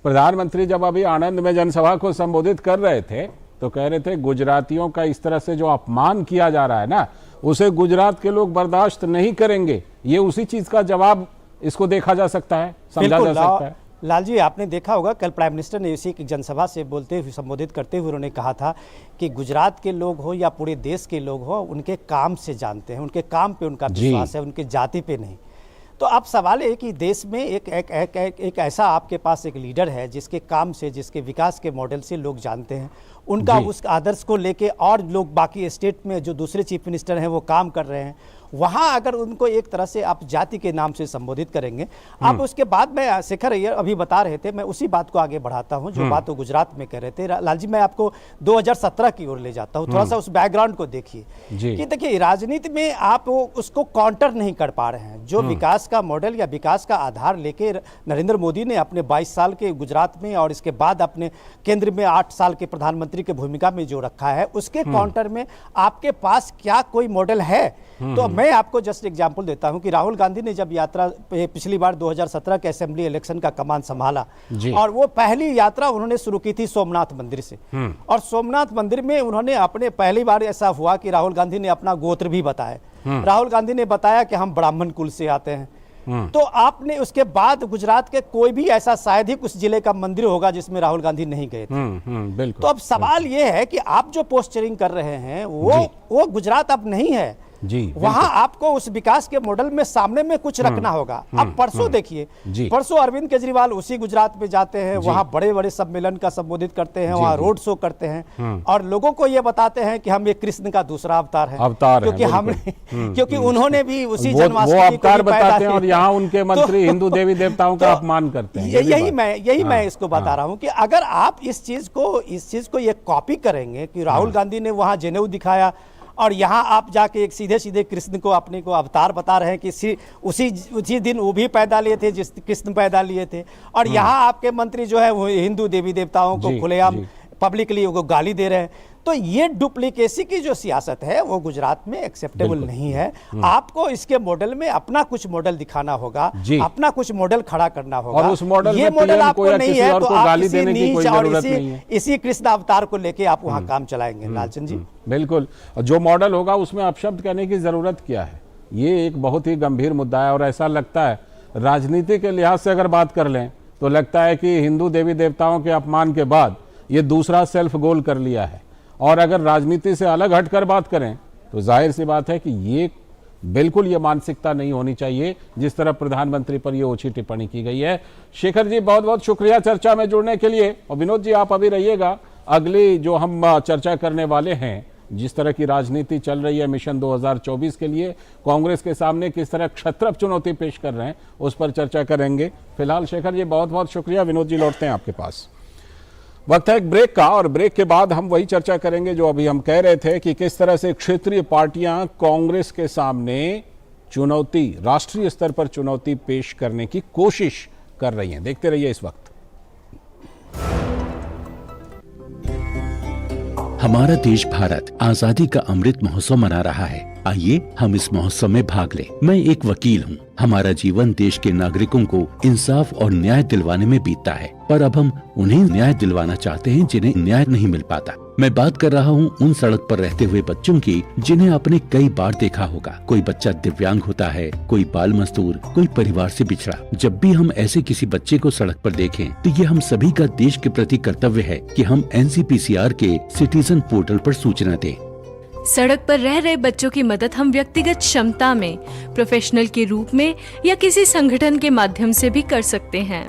प्रधानमंत्री जब अभी आनंद में जनसभा को संबोधित कर रहे थे तो कह रहे थे गुजरातियों का इस तरह से जो अपमान किया जा रहा है ना, उसे गुजरात के लोग बर्दाश्त नहीं करेंगे। ये उसी चीज का जवाब इसको देखा जा सकता है, समझा जा सकता है। लाल जी, आपने देखा होगा कल प्राइम मिनिस्टर ने इसी की जनसभा से बोलते हुए, संबोधित करते हुए उन्होंने कहा था कि गुजरात के लोग हो या पूरे देश के लोग हो, उनके काम से जानते हैं, उनके काम पे उनका विश्वास है, उनके जाति पे नहीं। तो अब सवाल है कि देश में एक ऐसा आपके पास एक लीडर है जिसके काम से, जिसके विकास के मॉडल से लोग जानते हैं, उनका उस आदर्श को लेके और लोग बाकी स्टेट में जो दूसरे चीफ मिनिस्टर हैं वो काम कर रहे हैं, वहाँ अगर उनको एक तरह से आप जाति के नाम से संबोधित करेंगे, आप उसके बाद में शेखर अय्यर अभी बता रहे थे, मैं उसी बात को आगे बढ़ाता हूँ जो बात वो गुजरात में कह रहे थे। लाल जी, मैं आपको 2017 की ओर ले जाता हूँ, थोड़ा सा उस बैकग्राउंड को देखिए कि देखिए राजनीति में आप उसको काउंटर नहीं कर पा रहे हैं। जो विकास का मॉडल या विकास का आधार लेके नरेंद्र मोदी ने अपने 22 साल के गुजरात में और इसके बाद अपने केंद्र में 8 साल के प्रधानमंत्री की भूमिका में जो रखा है, उसके काउंटर में आपके पास क्या कोई मॉडल है? तो मैं आपको जस्ट एग्जांपल देता हूं कि राहुल गांधी ने जब यात्रा पिछली बार 2017 के असेंबली इलेक्शन का कमान संभाला और वो पहली यात्रा उन्होंने शुरू की थी सोमनाथ मंदिर से, और सोमनाथ मंदिर में उन्होंने अपने पहली बार ऐसा हुआ कि राहुल गांधी ने अपना गोत्र भी बताया। राहुल गांधी ने बताया कि हम ब्राह्मण कुल से आते हैं। तो आपने उसके बाद गुजरात के कोई भी ऐसा शायद ही कुछ जिले का मंदिर होगा जिसमें राहुल गांधी नहीं गए थे। बिल्कुल। तो अब सवाल ये है कि आप जो पोस्चरिंग कर रहे हैं वो गुजरात अब नहीं है जी। वहां आपको उस विकास के मॉडल में सामने में कुछ रखना होगा। अब परसों देखिए, परसों अरविंद केजरीवाल उसी गुजरात में जाते हैं, वहां बड़े बड़े सम्मेलन का संबोधित करते हैं, वहां रोड शो करते हैं और लोगों को ये बताते हैं कि हम ये कृष्ण का दूसरा अवतार है, क्योंकि हमने क्योंकि उन्होंने भी उसी जन्माष्टमी अवतार बताते हैं और यहाँ उनके मंत्री हिंदू देवी देवताओं का अपमान करते हैं। यही मैं इसको बता रहा हूँ कि अगर आप इस चीज को ये कॉपी करेंगे कि राहुल गांधी ने वहां जनेऊ दिखाया और यहाँ आप जाके एक सीधे सीधे कृष्ण को अपने को अवतार बता रहे हैं कि उसी दिन वो भी पैदा लिए थे जिस कृष्ण पैदा लिए थे, और यहाँ आपके मंत्री जो है वो हिंदू देवी देवताओं को खुलेआम पब्लिकली वो गाली दे रहे हैं। तो ये डुप्लीकेसी की जो सियासत है वो गुजरात में एक्सेप्टेबल नहीं है। आपको इसके मॉडल में अपना कुछ मॉडल दिखाना होगा, अपना कुछ मॉडल खड़ा करना होगा, और उस मॉडल ये मॉडल आपको नहीं है तो आप इसी नीच और इसी कृष्ण अवतार को लेके आप वहाँ काम चलाएंगे। लालचंद जी, बिल्कुल, जो मॉडल होगा उसमें अपशब्द कहने की जरूरत क्या है? ये एक बहुत ही गंभीर मुद्दा है और ऐसा लगता है राजनीति के लिहाज से अगर बात कर लें तो लगता है कि हिंदू देवी देवताओं के अपमान के बाद ये दूसरा सेल्फ गोल कर लिया है। और अगर राजनीति से अलग हटकर बात करें तो जाहिर सी बात है कि ये बिल्कुल ये मानसिकता नहीं होनी चाहिए जिस तरह प्रधानमंत्री पर ये ओछी टिप्पणी की गई है। शेखर जी, बहुत बहुत शुक्रिया चर्चा में जुड़ने के लिए। और विनोद जी, आप अभी रहिएगा, अगली जो हम चर्चा करने वाले हैं, जिस तरह की राजनीति चल रही है मिशन 2024 के लिए, कांग्रेस के सामने किस तरह क्षत्रप चुनौती पेश कर रहे हैं, उस पर चर्चा करेंगे। फिलहाल शेखर जी बहुत बहुत शुक्रिया। विनोद जी, लौटते हैं आपके पास। वक्त है एक ब्रेक का, और ब्रेक के बाद हम वही चर्चा करेंगे जो अभी हम कह रहे थे कि किस तरह से क्षेत्रीय पार्टियां कांग्रेस के सामने चुनौती, राष्ट्रीय स्तर पर चुनौती पेश करने की कोशिश कर रही हैं। देखते रहिए इस वक्त। हमारा देश भारत आजादी का अमृत महोत्सव मना रहा है। आइए हम इस महोत्सव में भाग लें। मैं एक वकील हूँ। हमारा जीवन देश के नागरिकों को इंसाफ और न्याय दिलवाने में बीतता है, पर अब हम उन्हें न्याय दिलवाना चाहते हैं जिन्हें न्याय नहीं मिल पाता। मैं बात कर रहा हूँ उन सड़क पर रहते हुए बच्चों की जिन्हें आपने कई बार देखा होगा। कोई बच्चा दिव्यांग होता है, कोई बाल मजदूर, कोई परिवार से बिछड़ा। जब भी हम ऐसे किसी बच्चे को सड़क पर देखें तो ये हम सभी का देश के प्रति कर्तव्य है कि हम NCPCR के सिटीजन पोर्टल पर सूचना दें। सड़क पर रह रहे बच्चों की मदद हम व्यक्तिगत क्षमता में, प्रोफेशनल के रूप में या किसी संगठन के माध्यम से भी कर सकते हैं।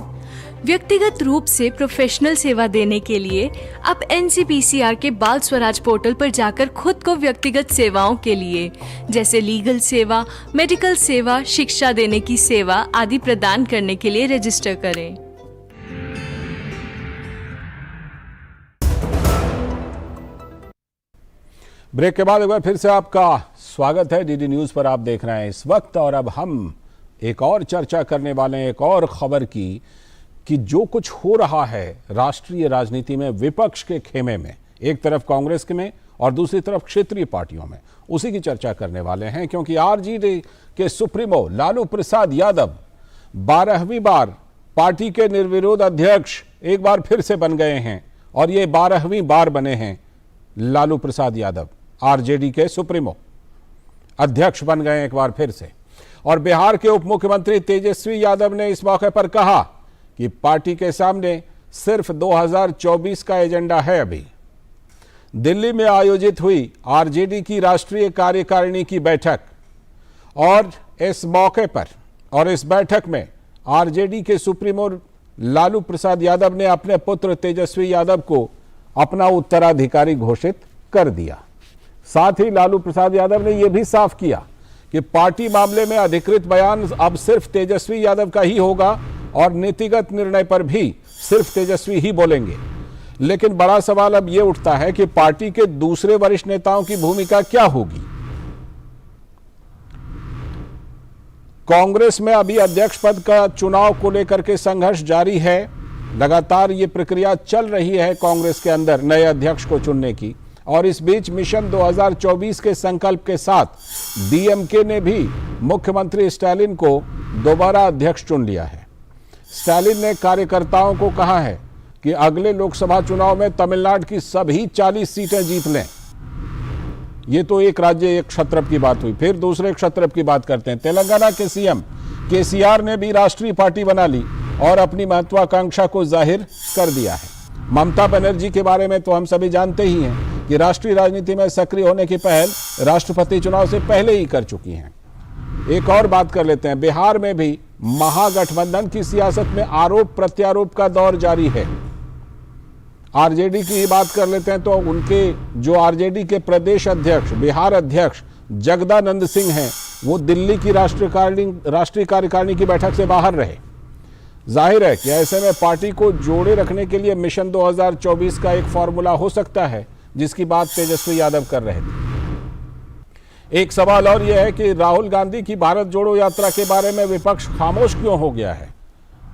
व्यक्तिगत रूप से प्रोफेशनल सेवा देने के लिए आप NCPCR के बाल स्वराज पोर्टल पर जाकर खुद को व्यक्तिगत सेवाओं के लिए, जैसे लीगल सेवा, मेडिकल सेवा, शिक्षा देने की सेवा आदि प्रदान करने के लिए रजिस्टर करें। ब्रेक के बाद एक बार फिर से आपका स्वागत है। DD न्यूज पर आप देख रहे हैं इस वक्त, और अब हम एक और चर्चा करने वाले हैं एक और खबर की कि जो कुछ हो रहा है राष्ट्रीय राजनीति में विपक्ष के खेमे में, एक तरफ कांग्रेस के में और दूसरी तरफ क्षेत्रीय पार्टियों में, उसी की चर्चा करने वाले हैं। क्योंकि आरजेडी के सुप्रीमो लालू प्रसाद यादव 12वीं बार पार्टी के निर्विरोध अध्यक्ष एक बार फिर से बन गए हैं और ये 12वीं बार बने हैं। लालू प्रसाद यादव आरजेडी के सुप्रीमो अध्यक्ष बन गए एक बार फिर से। और बिहार के उप मुख्यमंत्री तेजस्वी यादव ने इस मौके पर कहा कि पार्टी के सामने सिर्फ 2024 का एजेंडा है। अभी दिल्ली में आयोजित हुई आरजेडी की राष्ट्रीय कार्यकारिणी की बैठक और इस मौके पर और इस बैठक में आरजेडी के सुप्रीमो लालू प्रसाद यादव ने अपने पुत्र तेजस्वी यादव को अपना उत्तराधिकारी घोषित कर दिया। साथ ही लालू प्रसाद यादव ने यह भी साफ किया कि पार्टी मामले में अधिकृत बयान अब सिर्फ तेजस्वी यादव का ही होगा और नीतिगत निर्णय पर भी सिर्फ तेजस्वी ही बोलेंगे। लेकिन बड़ा सवाल अब यह उठता है कि पार्टी के दूसरे वरिष्ठ नेताओं की भूमिका क्या होगी। कांग्रेस में अभी अध्यक्ष पद का चुनाव को लेकर के संघर्ष जारी है। लगातार ये प्रक्रिया चल रही है कांग्रेस के अंदर नए अध्यक्ष को चुनने की। और इस बीच मिशन 2024 के संकल्प के साथ डीएमके ने भी मुख्यमंत्री स्टालिन को दोबारा अध्यक्ष चुन लिया है। स्टालिन ने कार्यकर्ताओं को कहा है कि अगले लोकसभा चुनाव में तमिलनाडु की सभी 40 सीटें जीत लें। ये तो एक राज्य एक क्षत्रप की बात हुई। फिर दूसरे क्षत्रप की बात करते हैं। तेलंगाना के सीएम केसीआर ने भी राष्ट्रीय पार्टी बना ली और अपनी महत्वाकांक्षा को जाहिर कर दिया है। ममता बनर्जी के बारे में तो हम सभी जानते ही हैं कि राष्ट्रीय राजनीति में सक्रिय होने की पहल राष्ट्रपति चुनाव से पहले ही कर चुकी हैं। एक और बात कर लेते हैं। बिहार में भी महागठबंधन की सियासत में आरोप प्रत्यारोप का दौर जारी है। आरजेडी की बात कर लेते हैं तो उनके जो आरजेडी के प्रदेश अध्यक्ष बिहार अध्यक्ष जगदानंद सिंह हैं, वो दिल्ली की राष्ट्रीय कार्यकारिणी की बैठक से बाहर रहे। जाहिर है कि ऐसे में पार्टी को जोड़े रखने के लिए मिशन 2024 का एक फॉर्मूला हो सकता है, जिसकी बात तेजस्वी यादव कर रहे थे। एक सवाल और यह है कि राहुल गांधी की भारत जोड़ो यात्रा के बारे में विपक्ष खामोश क्यों हो गया है।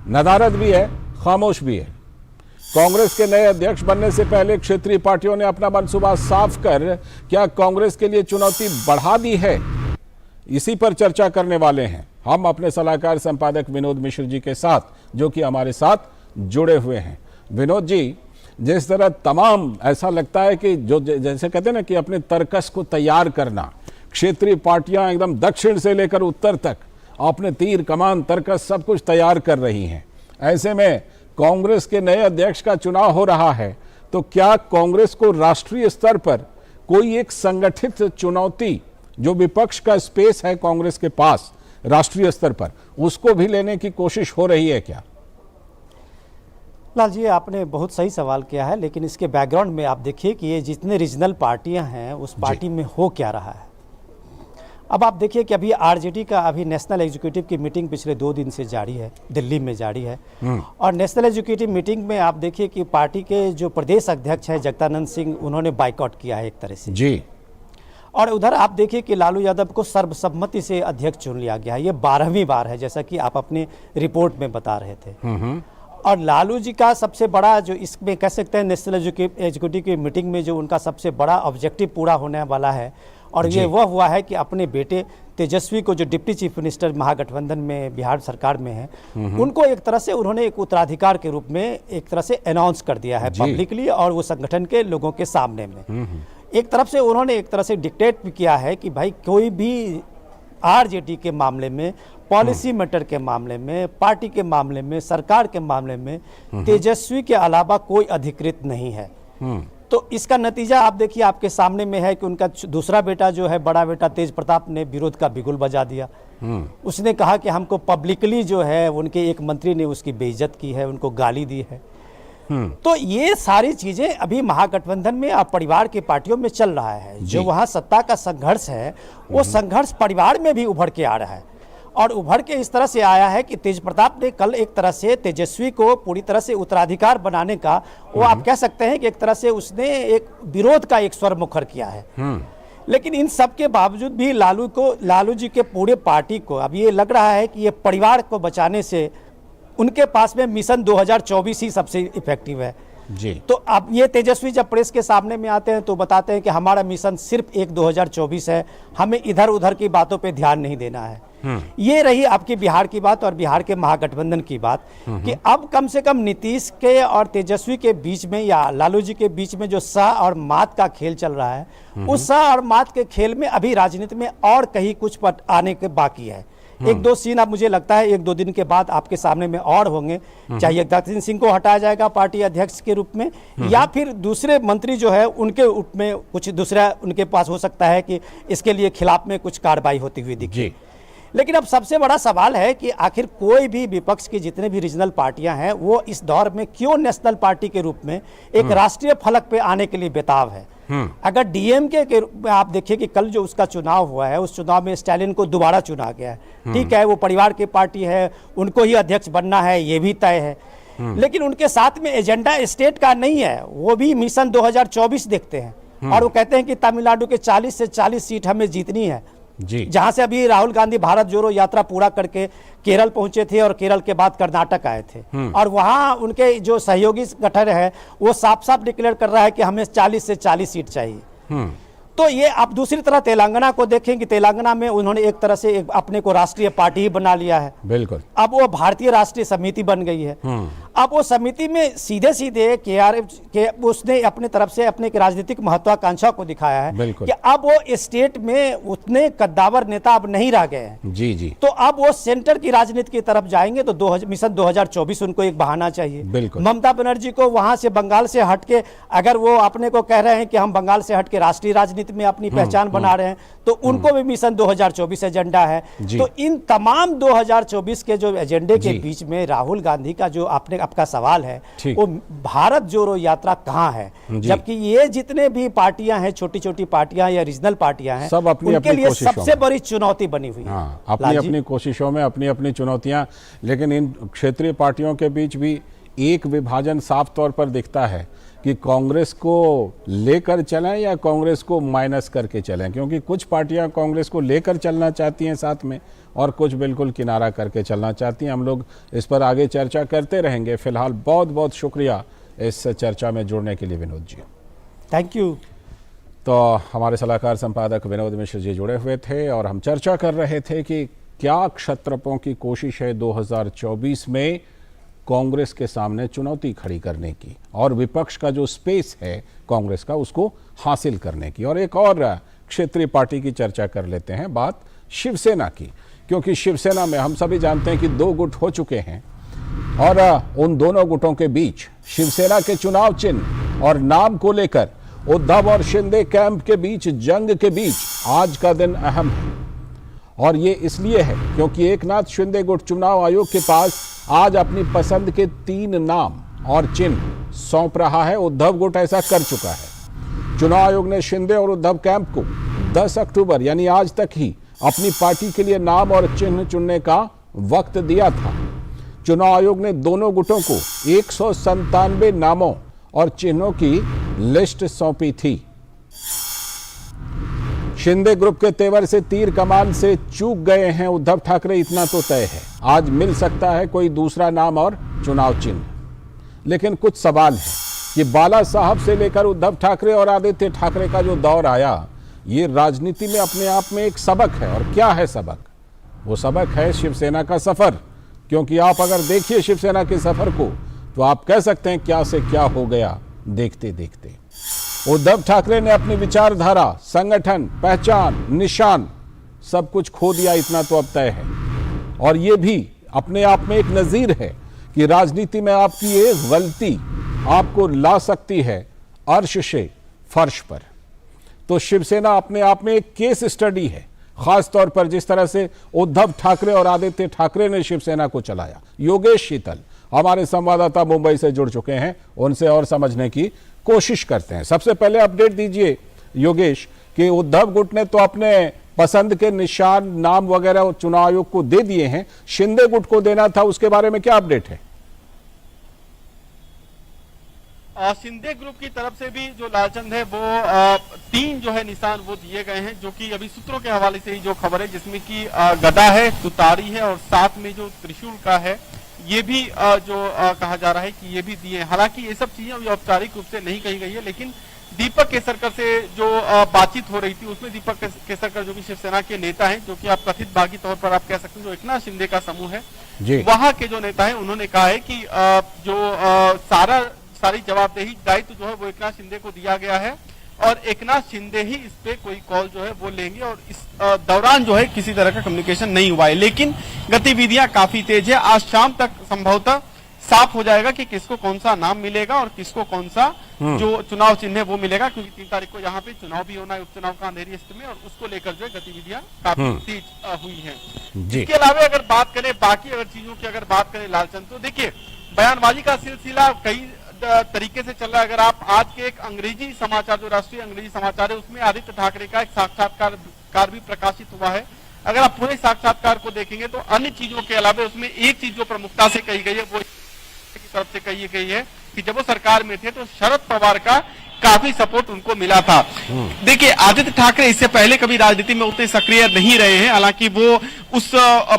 नदारद भी है, खामोश भी है। कांग्रेस के नए अध्यक्ष बनने से पहले क्षेत्रीय पार्टियों ने अपना मनसूबा साफ कर क्या कांग्रेस के लिए चुनौती बढ़ा दी है, इसी पर चर्चा करने वाले हैं हम अपने सलाहकार संपादक विनोद मिश्र जी के साथ, जो कि हमारे साथ जुड़े हुए हैं। विनोद जी, जिस तरह तमाम ऐसा लगता है कि जो जैसे कहते हैं ना कि अपने तर्कस को तैयार करना, क्षेत्रीय पार्टियां एकदम दक्षिण से लेकर उत्तर तक अपने तीर कमान तर्कस सब कुछ तैयार कर रही हैं। ऐसे में कांग्रेस के नए अध्यक्ष का चुनाव हो रहा है, तो क्या कांग्रेस को राष्ट्रीय स्तर पर कोई एक संगठित चुनौती, जो विपक्ष का स्पेस है कांग्रेस के पास राष्ट्रीय स्तर पर, उसको भी लेने की कोशिश हो रही है क्या? लाल जी, आपने बहुत सही सवाल किया है, लेकिन इसके बैकग्राउंड में आप देखिए कि ये जितने रीजनल पार्टियां हैं उस पार्टी में हो क्या रहा है। अब आप देखिए कि अभी आरजेडी का अभी नेशनल एग्जीक्यूटिव की मीटिंग पिछले 2 दिन से जारी है, दिल्ली में जारी है। और नेशनल एग्जीक्यूटिव मीटिंग में आप देखिए कि पार्टी के जो प्रदेश अध्यक्ष हैं जगदानंद सिंह, उन्होंने बाइकआउट किया है एक तरह से जी। और उधर आप देखिए कि लालू यादव को सर्वसम्मति से अध्यक्ष चुन लिया गया है। ये 12वीं बार है, जैसा कि आप अपनी रिपोर्ट में बता रहे थे। और लालू जी का सबसे बड़ा जो इसमें कह सकते हैं नेशनल एग्जीक्यूटिव की मीटिंग में जो उनका सबसे बड़ा ऑब्जेक्टिव पूरा होने वाला है, और ये वह हुआ है कि अपने बेटे तेजस्वी को, जो डिप्टी चीफ मिनिस्टर महागठबंधन में बिहार सरकार में है, उनको एक तरह से उन्होंने एक उत्तराधिकार के रूप में एक तरह से अनाउंस कर दिया है पब्लिकली और वो संगठन के लोगों के सामने में। एक तरफ से उन्होंने एक तरह से डिक्टेट भी किया है कि भाई कोई भी आरजेडी के मामले में, पॉलिसी मैटर के मामले में, पार्टी के मामले में, सरकार के मामले में तेजस्वी के अलावा कोई अधिकृत नहीं है। तो इसका नतीजा आप देखिए आपके सामने में है कि उनका दूसरा बेटा जो है, बड़ा बेटा तेज प्रताप ने विरोध का बिगुल बजा दिया। उसने कहा कि हमको पब्लिकली जो है उनके एक मंत्री ने उसकी बेइज्जत की है, उनको गाली दी है। तो ये सारी चीजें अभी महागठबंधन में और परिवार की पार्टियों में चल रहा है। जो वहां सत्ता का संघर्ष है, वो संघर्ष परिवार में भी उभर के आ रहा है। और उभर के इस तरह से आया है कि तेज प्रताप ने कल एक तरह से तेजस्वी को पूरी तरह से उत्तराधिकार बनाने का, वो आप कह सकते हैं कि एक तरह से उसने एक विरोध का एक स्वर मुखर किया है। लेकिन इन सब के बावजूद भी लालू जी के पूरे पार्टी को अब ये लग रहा है कि ये परिवार को बचाने से उनके पास में मिशन 2024 ही सबसे इफेक्टिव है जी। तो अब ये तेजस्वी जब प्रेस के सामने में आते हैं तो बताते हैं कि हमारा मिशन सिर्फ एक 2024 है, हमें इधर उधर की बातों पे ध्यान नहीं देना है। ये रही आपकी बिहार की बात और बिहार के महागठबंधन की बात कि अब कम से कम नीतीश के और तेजस्वी के बीच में या लालू जी के बीच में जो सा और मात का खेल चल रहा है, उस सा और मात के खेल में अभी राजनीति में और कहीं कुछ पट आने के बाकी है। एक दो सीन अब मुझे लगता है 1-2 दिन के बाद आपके सामने में और होंगे, चाहे दक्षिण सिंह को हटाया जाएगा पार्टी अध्यक्ष के रूप में या फिर दूसरे मंत्री जो है उनके रूप में कुछ दूसरा उनके पास हो सकता है कि इसके लिए खिलाफ में कुछ कार्रवाई होती हुई दिखे। लेकिन अब सबसे बड़ा सवाल है कि आखिर कोई भी विपक्ष की जितने भी रीजनल पार्टियां हैं वो इस दौर में क्यों नेशनल पार्टी के रूप में एक राष्ट्रीय फलक पे आने के लिए बेताब है। अगर डीएमके के रूप में आप देखिए कि कल जो उसका चुनाव हुआ है, उस चुनाव में स्टालिन को दोबारा चुना गया है। ठीक है, वो परिवार की पार्टी है, उनको ही अध्यक्ष बनना है, ये भी तय है। लेकिन उनके साथ में एजेंडा स्टेट का नहीं है, वो भी मिशन 2024 देखते हैं और वो कहते हैं कि तमिलनाडु के 40 से 40 सीट हमें जीतनी है जी। जहां से अभी राहुल गांधी भारत जोड़ो यात्रा पूरा करके केरल पहुंचे थे और केरल के बाद कर्नाटक आए थे और वहां उनके जो सहयोगी गठन है वो साफ साफ डिक्लेयर कर रहा है कि हमें 40 से 40 सीट चाहिए। तो ये आप दूसरी तरह तेलंगाना को देखें कि तेलंगाना में उन्होंने एक तरह से अपने को राष्ट्रीय पार्टी ही बना लिया है। बिल्कुल। अब वो भारतीय राष्ट्रीय समिति बन गई है। अब वो समिति में सीधे सीधे केआरएफ के उसने अपने तरफ से अपने राजनीतिक महत्वाकांक्षा को दिखाया है कि अब वो स्टेट में उतने कद्दावर नेता अब नहीं रह गए हैं। जी जी। तो अब वो सेंटर की राजनीति की तरफ जाएंगे तो मिशन 2024 उनको एक बहाना चाहिए। ममता बनर्जी को वहां से बंगाल से हटके अगर वो अपने को कह रहे हैं कि हम बंगाल से हटके राष्ट्रीय राजनीति में अपनी पहचान बना रहे हैं तो उनको भी मिशन 2024 एजेंडा है। तो इन तमाम 2024 के जो एजेंडे के बीच में राहुल गांधी का जो आपका सवाल है वो भारत जोड़ो यात्रा कहां है, जबकि ये जितने भी पार्टियां हैं, छोटी छोटी पार्टियां या रीजनल पार्टियां हैं, सब अपनी उनके लिए सबसे बड़ी चुनौती बनी हुई है। अपनी अपनी कोशिशों में अपनी अपनी चुनौतियां, लेकिन इन क्षेत्रीय पार्टियों के बीच भी एक विभाजन साफ तौर पर दिखता है कि कांग्रेस को लेकर चलें या कांग्रेस को माइनस करके चलें, क्योंकि कुछ पार्टियां कांग्रेस को लेकर चलना चाहती हैं साथ में और कुछ बिल्कुल किनारा करके चलना चाहती हैं। हम लोग इस पर आगे चर्चा करते रहेंगे। फिलहाल बहुत बहुत शुक्रिया इस चर्चा में जुड़ने के लिए विनोद जी। Thank you. तो हमारे सलाहकार संपादक विनोद मिश्र जी जुड़े हुए थे और हम चर्चा कर रहे थे कि क्या क्षत्रपों की कोशिश है 2024 में कांग्रेस के सामने चुनौती खड़ी करने की और विपक्ष का जो स्पेस है कांग्रेस का उसको हासिल करने की। और एक और क्षेत्रीय पार्टी की चर्चा कर लेते हैं, बात शिवसेना की, क्योंकि शिवसेना में हम सभी जानते हैं कि 2 गुट हो चुके हैं और उन दोनों गुटों के बीच शिवसेना के चुनाव चिन्ह और नाम को लेकर उद्धव और शिंदे कैंप के बीच जंग के बीच आज का दिन अहम है। और ये इसलिए है क्योंकि एकनाथ शिंदे गुट चुनाव आयोग के पास आज अपनी पसंद के 3 नाम और चिन्ह सौंप रहा है। उद्धव गुट ऐसा कर चुका है। चुनाव आयोग ने शिंदे और उद्धव कैंप को 10 अक्टूबर यानी आज तक ही अपनी पार्टी के लिए नाम और चिन्ह चुनने का वक्त दिया था। चुनाव आयोग ने दोनों गुटों को 197 नामों और चिन्हों की लिस्ट सौंपी थी। शिंदे ग्रुप के तेवर से तीर कमान से चूक गए हैं उद्धव ठाकरे, इतना तो तय है। आज मिल सकता है कोई दूसरा नाम और चुनाव चिन्ह, लेकिन कुछ सवाल है कि बाला साहब से लेकर उद्धव ठाकरे और आदित्य ठाकरे का जो दौर आया, ये राजनीति में अपने आप में एक सबक है। और क्या है सबक? वो सबक है शिवसेना का सफर। क्योंकि आप अगर देखिए शिवसेना के सफर को तो आप कह सकते हैं क्या से क्या हो गया देखते देखते। उद्धव ठाकरे ने अपनी विचारधारा, संगठन, पहचान, निशान सब कुछ खो दिया, इतना तो अब तय है। और ये भी अपने आप में एक नजीर है कि राजनीति में आपकी एक गलती आपको ला सकती है अर्श से फर्श पर। तो शिवसेना अपने आप में एक केस स्टडी है, खास तौर पर जिस तरह से उद्धव ठाकरे और आदित्य ठाकरे ने शिवसेना को चलाया। योगेश शीतल हमारे संवाददाता मुंबई से जुड़ चुके हैं, उनसे और समझने की कोशिश करते हैं। सबसे पहले अपडेट दीजिए योगेश कि उद्धव गुट ने तो अपने पसंद के निशान, नाम वगैरह चुनाव आयोग को दे दिए हैं, शिंदे गुट को देना था, उसके बारे में क्या अपडेट है? शिंदे ग्रुप की तरफ से भी जो लालचंद है वो 3 जो है निशान वो दिए गए हैं, जो कि अभी सूत्रों के हवाले से ही जो खबर है, जिसमें कि गदा है, तुतारी है और साथ में जो त्रिशूल का है ये भी जो कहा जा रहा है कि ये भी दिए। हालांकि ये सब चीजें अभी औपचारिक रूप से नहीं कही गई है, लेकिन दीपक केसरकर से जो बातचीत हो रही थी उसमें दीपक केसरकर जो कि शिवसेना के नेता हैं, जो कि आप कथित बागी तौर पर आप कह सकते हैं जो एकनाथ शिंदे का समूह है, वहां के जो नेता है उन्होंने कहा है कि जो सारी जवाबदेही दायित्व जो है वो एकनाथ शिंदे को दिया गया है और एकनाथ शिंदे ही इस पे कोई कॉल जो है वो लेंगे और इस दौरान जो है किसी तरह का कम्युनिकेशन नहीं हुआ है। लेकिन गतिविधियां काफी तेज है। आज शाम तक संभवतः साफ हो जाएगा कि किसको कौन सा नाम मिलेगा और किसको कौन सा जो चुनाव चिन्ह है वो मिलेगा, क्योंकि 3 तारीख को यहाँ पे चुनाव भी होना है, उपचुनाव का अंधेरी स्थिति में, और उसको लेकर जो है गतिविधियां काफी तेज हुई है। इसके अलावा अगर बात करें बाकी अगर चीजों की अगर बात करें लालचंद, तो देखिए बयानबाजी का सिलसिला कई तरीके से चल रहा है। अगर आप आज के एक अंग्रेजी समाचार जो राष्ट्रीय अंग्रेजी समाचार है उसमें आदित्य ठाकरे का एक साक्षात्कार भी प्रकाशित हुआ है। अगर आप पूरे साक्षात्कार को देखेंगे तो अन्य चीजों के अलावा उसमें एक चीज जो प्रमुखता से कही गई है वो की तरफ से कही गई है कि जब वो सरकार में थे तो शरद पवार का काफी सपोर्ट उनको मिला था। देखिए आदित्य ठाकरे इससे पहले कभी राजनीति में उतने सक्रिय नहीं रहे हैं, हालांकि वो उस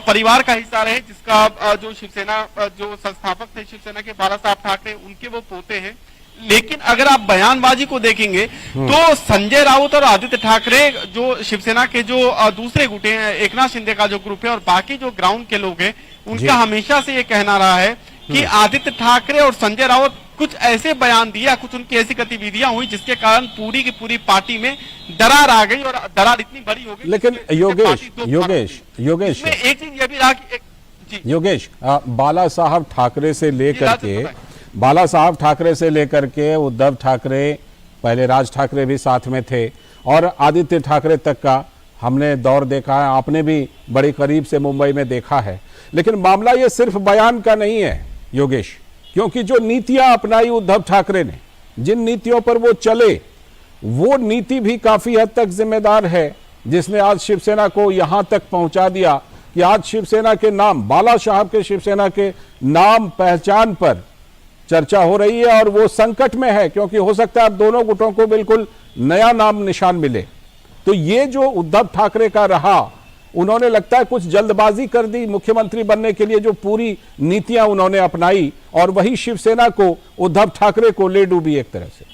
परिवार का हिस्सा रहे जिसका जो शिवसेना जो संस्थापक थे शिवसेना के बाला साहब ठाकरे, उनके वो पोते हैं। लेकिन अगर आप बयानबाजी को देखेंगे तो संजय राउत और आदित्य ठाकरे जो शिवसेना के जो दूसरे गुटे हैं, एकनाथ शिंदे का जो ग्रुप है और बाकी जो ग्राउंड के लोग हैं, उनका हमेशा से ये कहना रहा है कि आदित्य ठाकरे और संजय राउत कुछ ऐसे बयान दिया, कुछ उनकी ऐसी गतिविधियां हुई जिसके कारण पूरी की पूरी पार्टी में दरार आ गई और दरार इतनी बड़ी हो गई। लेकिन योगेश एक चीज ये भी रहा कि योगेश बाला साहब ठाकरे से लेकर के उद्धव ठाकरे, पहले राज ठाकरे भी साथ में थे और आदित्य ठाकरे तक का हमने दौर देखा है, आपने भी बड़ी करीब से मुंबई में देखा है। लेकिन मामला ये सिर्फ बयान का नहीं है योगेश, क्योंकि जो नीतियां अपनाई उद्धव ठाकरे ने, जिन नीतियों पर वो चले, वो नीति भी काफी हद तक जिम्मेदार है, जिसने आज शिवसेना को यहां तक पहुंचा दिया कि आज शिवसेना के नाम, बाला साहब के शिवसेना के नाम पहचान पर चर्चा हो रही है और वो संकट में है, क्योंकि हो सकता है अब दोनों गुटों को बिल्कुल नया नाम निशान मिले। तो ये जो उद्धव ठाकरे का रहा, उन्होंने लगता है कुछ जल्दबाजी कर दी मुख्यमंत्री बनने के लिए, जो पूरी नीतियां उन्होंने अपनाई और वही शिवसेना को, उद्धव ठाकरे को ले डूबी एक तरह से।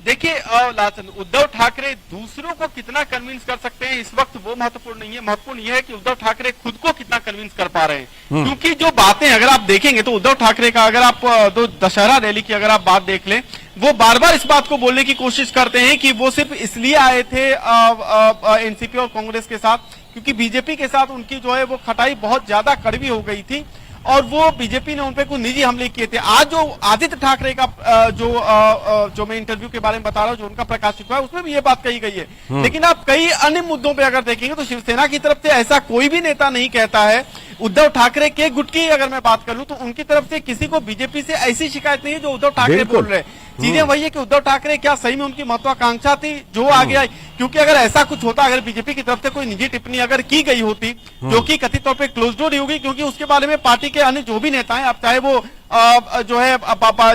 देखिए लालचंद, उद्धव ठाकरे दूसरों को कितना कन्विंस कर सकते हैं इस वक्त वो महत्वपूर्ण नहीं है। महत्वपूर्ण यह है कि उद्धव ठाकरे खुद को कितना कन्विंस कर पा रहे हैं। क्योंकि जो बातें अगर आप देखेंगे तो उद्धव ठाकरे का, अगर आप दशहरा रैली की अगर आप बात देख लें, वो बार बार इस बात को बोलने की कोशिश करते हैं कि वो सिर्फ इसलिए आए थे एनसीपी और कांग्रेस के साथ क्योंकि बीजेपी के साथ उनकी जो है वो खटाई बहुत ज्यादा कड़वी हो गई थी और वो बीजेपी ने उन पे कुछ निजी हमले किए थे। आज जो आदित्य ठाकरे का जो मैं इंटरव्यू के बारे में बता रहा हूँ, जो उनका प्रकाशित हुआ है, उसमें भी ये बात कही गई है। लेकिन आप कई अन्य मुद्दों पे अगर देखेंगे तो शिवसेना की तरफ से ऐसा कोई भी नेता नहीं कहता है। उद्धव ठाकरे के गुट की अगर मैं बात करूं तो उनकी तरफ से किसी को बीजेपी से ऐसी शिकायत नहीं है जो उद्धव ठाकरे बोल रहे। चीजें वही है कि उद्धव ठाकरे क्या सही में उनकी महत्वाकांक्षा थी जो आगे आई, क्योंकि अगर ऐसा कुछ होता, अगर बीजेपी की तरफ से कोई निजी टिप्पणी अगर की गई होती जो कि कथित तौर पे क्लोज डोर होगी, क्योंकि उसके बारे में पार्टी के अन्य जो भी नेता हैं, आप चाहे वो जो है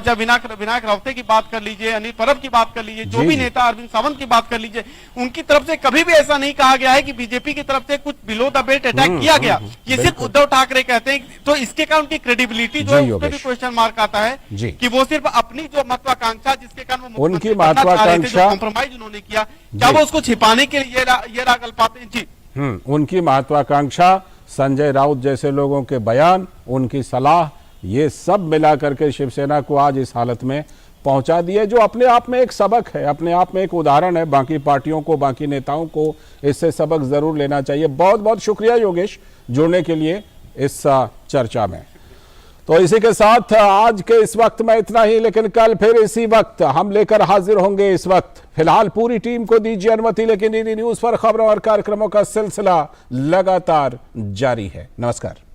जब विनायक रावते की बात कर लीजिए, अनिल परब की बात कर लीजिए, जो भी नेता अरविंद सावंत की बात कर लीजिए, उनकी तरफ से कभी भी ऐसा नहीं कहा गया है कि बीजेपी की तरफ से कुछ बिलो द बेल्ट अटैक किया गया। ये सिर्फ उद्धव ठाकरे कहते हैं। तो इसके कारण उनकी क्रेडिबिलिटी जो है उस पर भी क्वेश्चन मार्क आता है कि वो सिर्फ अपनी जो महत्वाकांक्षा, जिसके कारण वो उनकी महत्वाकांक्षा, कॉम्प्रोमाइज उन्होंने किया, क्या वो उसको छिपाने के लिए ये रागल पाते हैं? जी, उनकी महत्वाकांक्षा, संजय राउत जैसे लोगों के बयान, उनकी सलाह, ये सब मिला करके शिवसेना को आज इस हालत में पहुंचा दिए, जो अपने आप में एक सबक है, अपने आप में एक उदाहरण है। बाकी पार्टियों को, बाकी नेताओं को इससे सबक जरूर लेना चाहिए। बहुत बहुत शुक्रिया योगेश जुड़ने के लिए इस चर्चा में। तो इसी के साथ आज के इस वक्त में इतना ही, लेकिन कल फिर इसी वक्त हम लेकर हाजिर होंगे। इस वक्त फिलहाल पूरी टीम को दीजिए अनुमति, लेकिन डीडी न्यूज पर खबरों और कार्यक्रमों का सिलसिला लगातार जारी है। नमस्कार।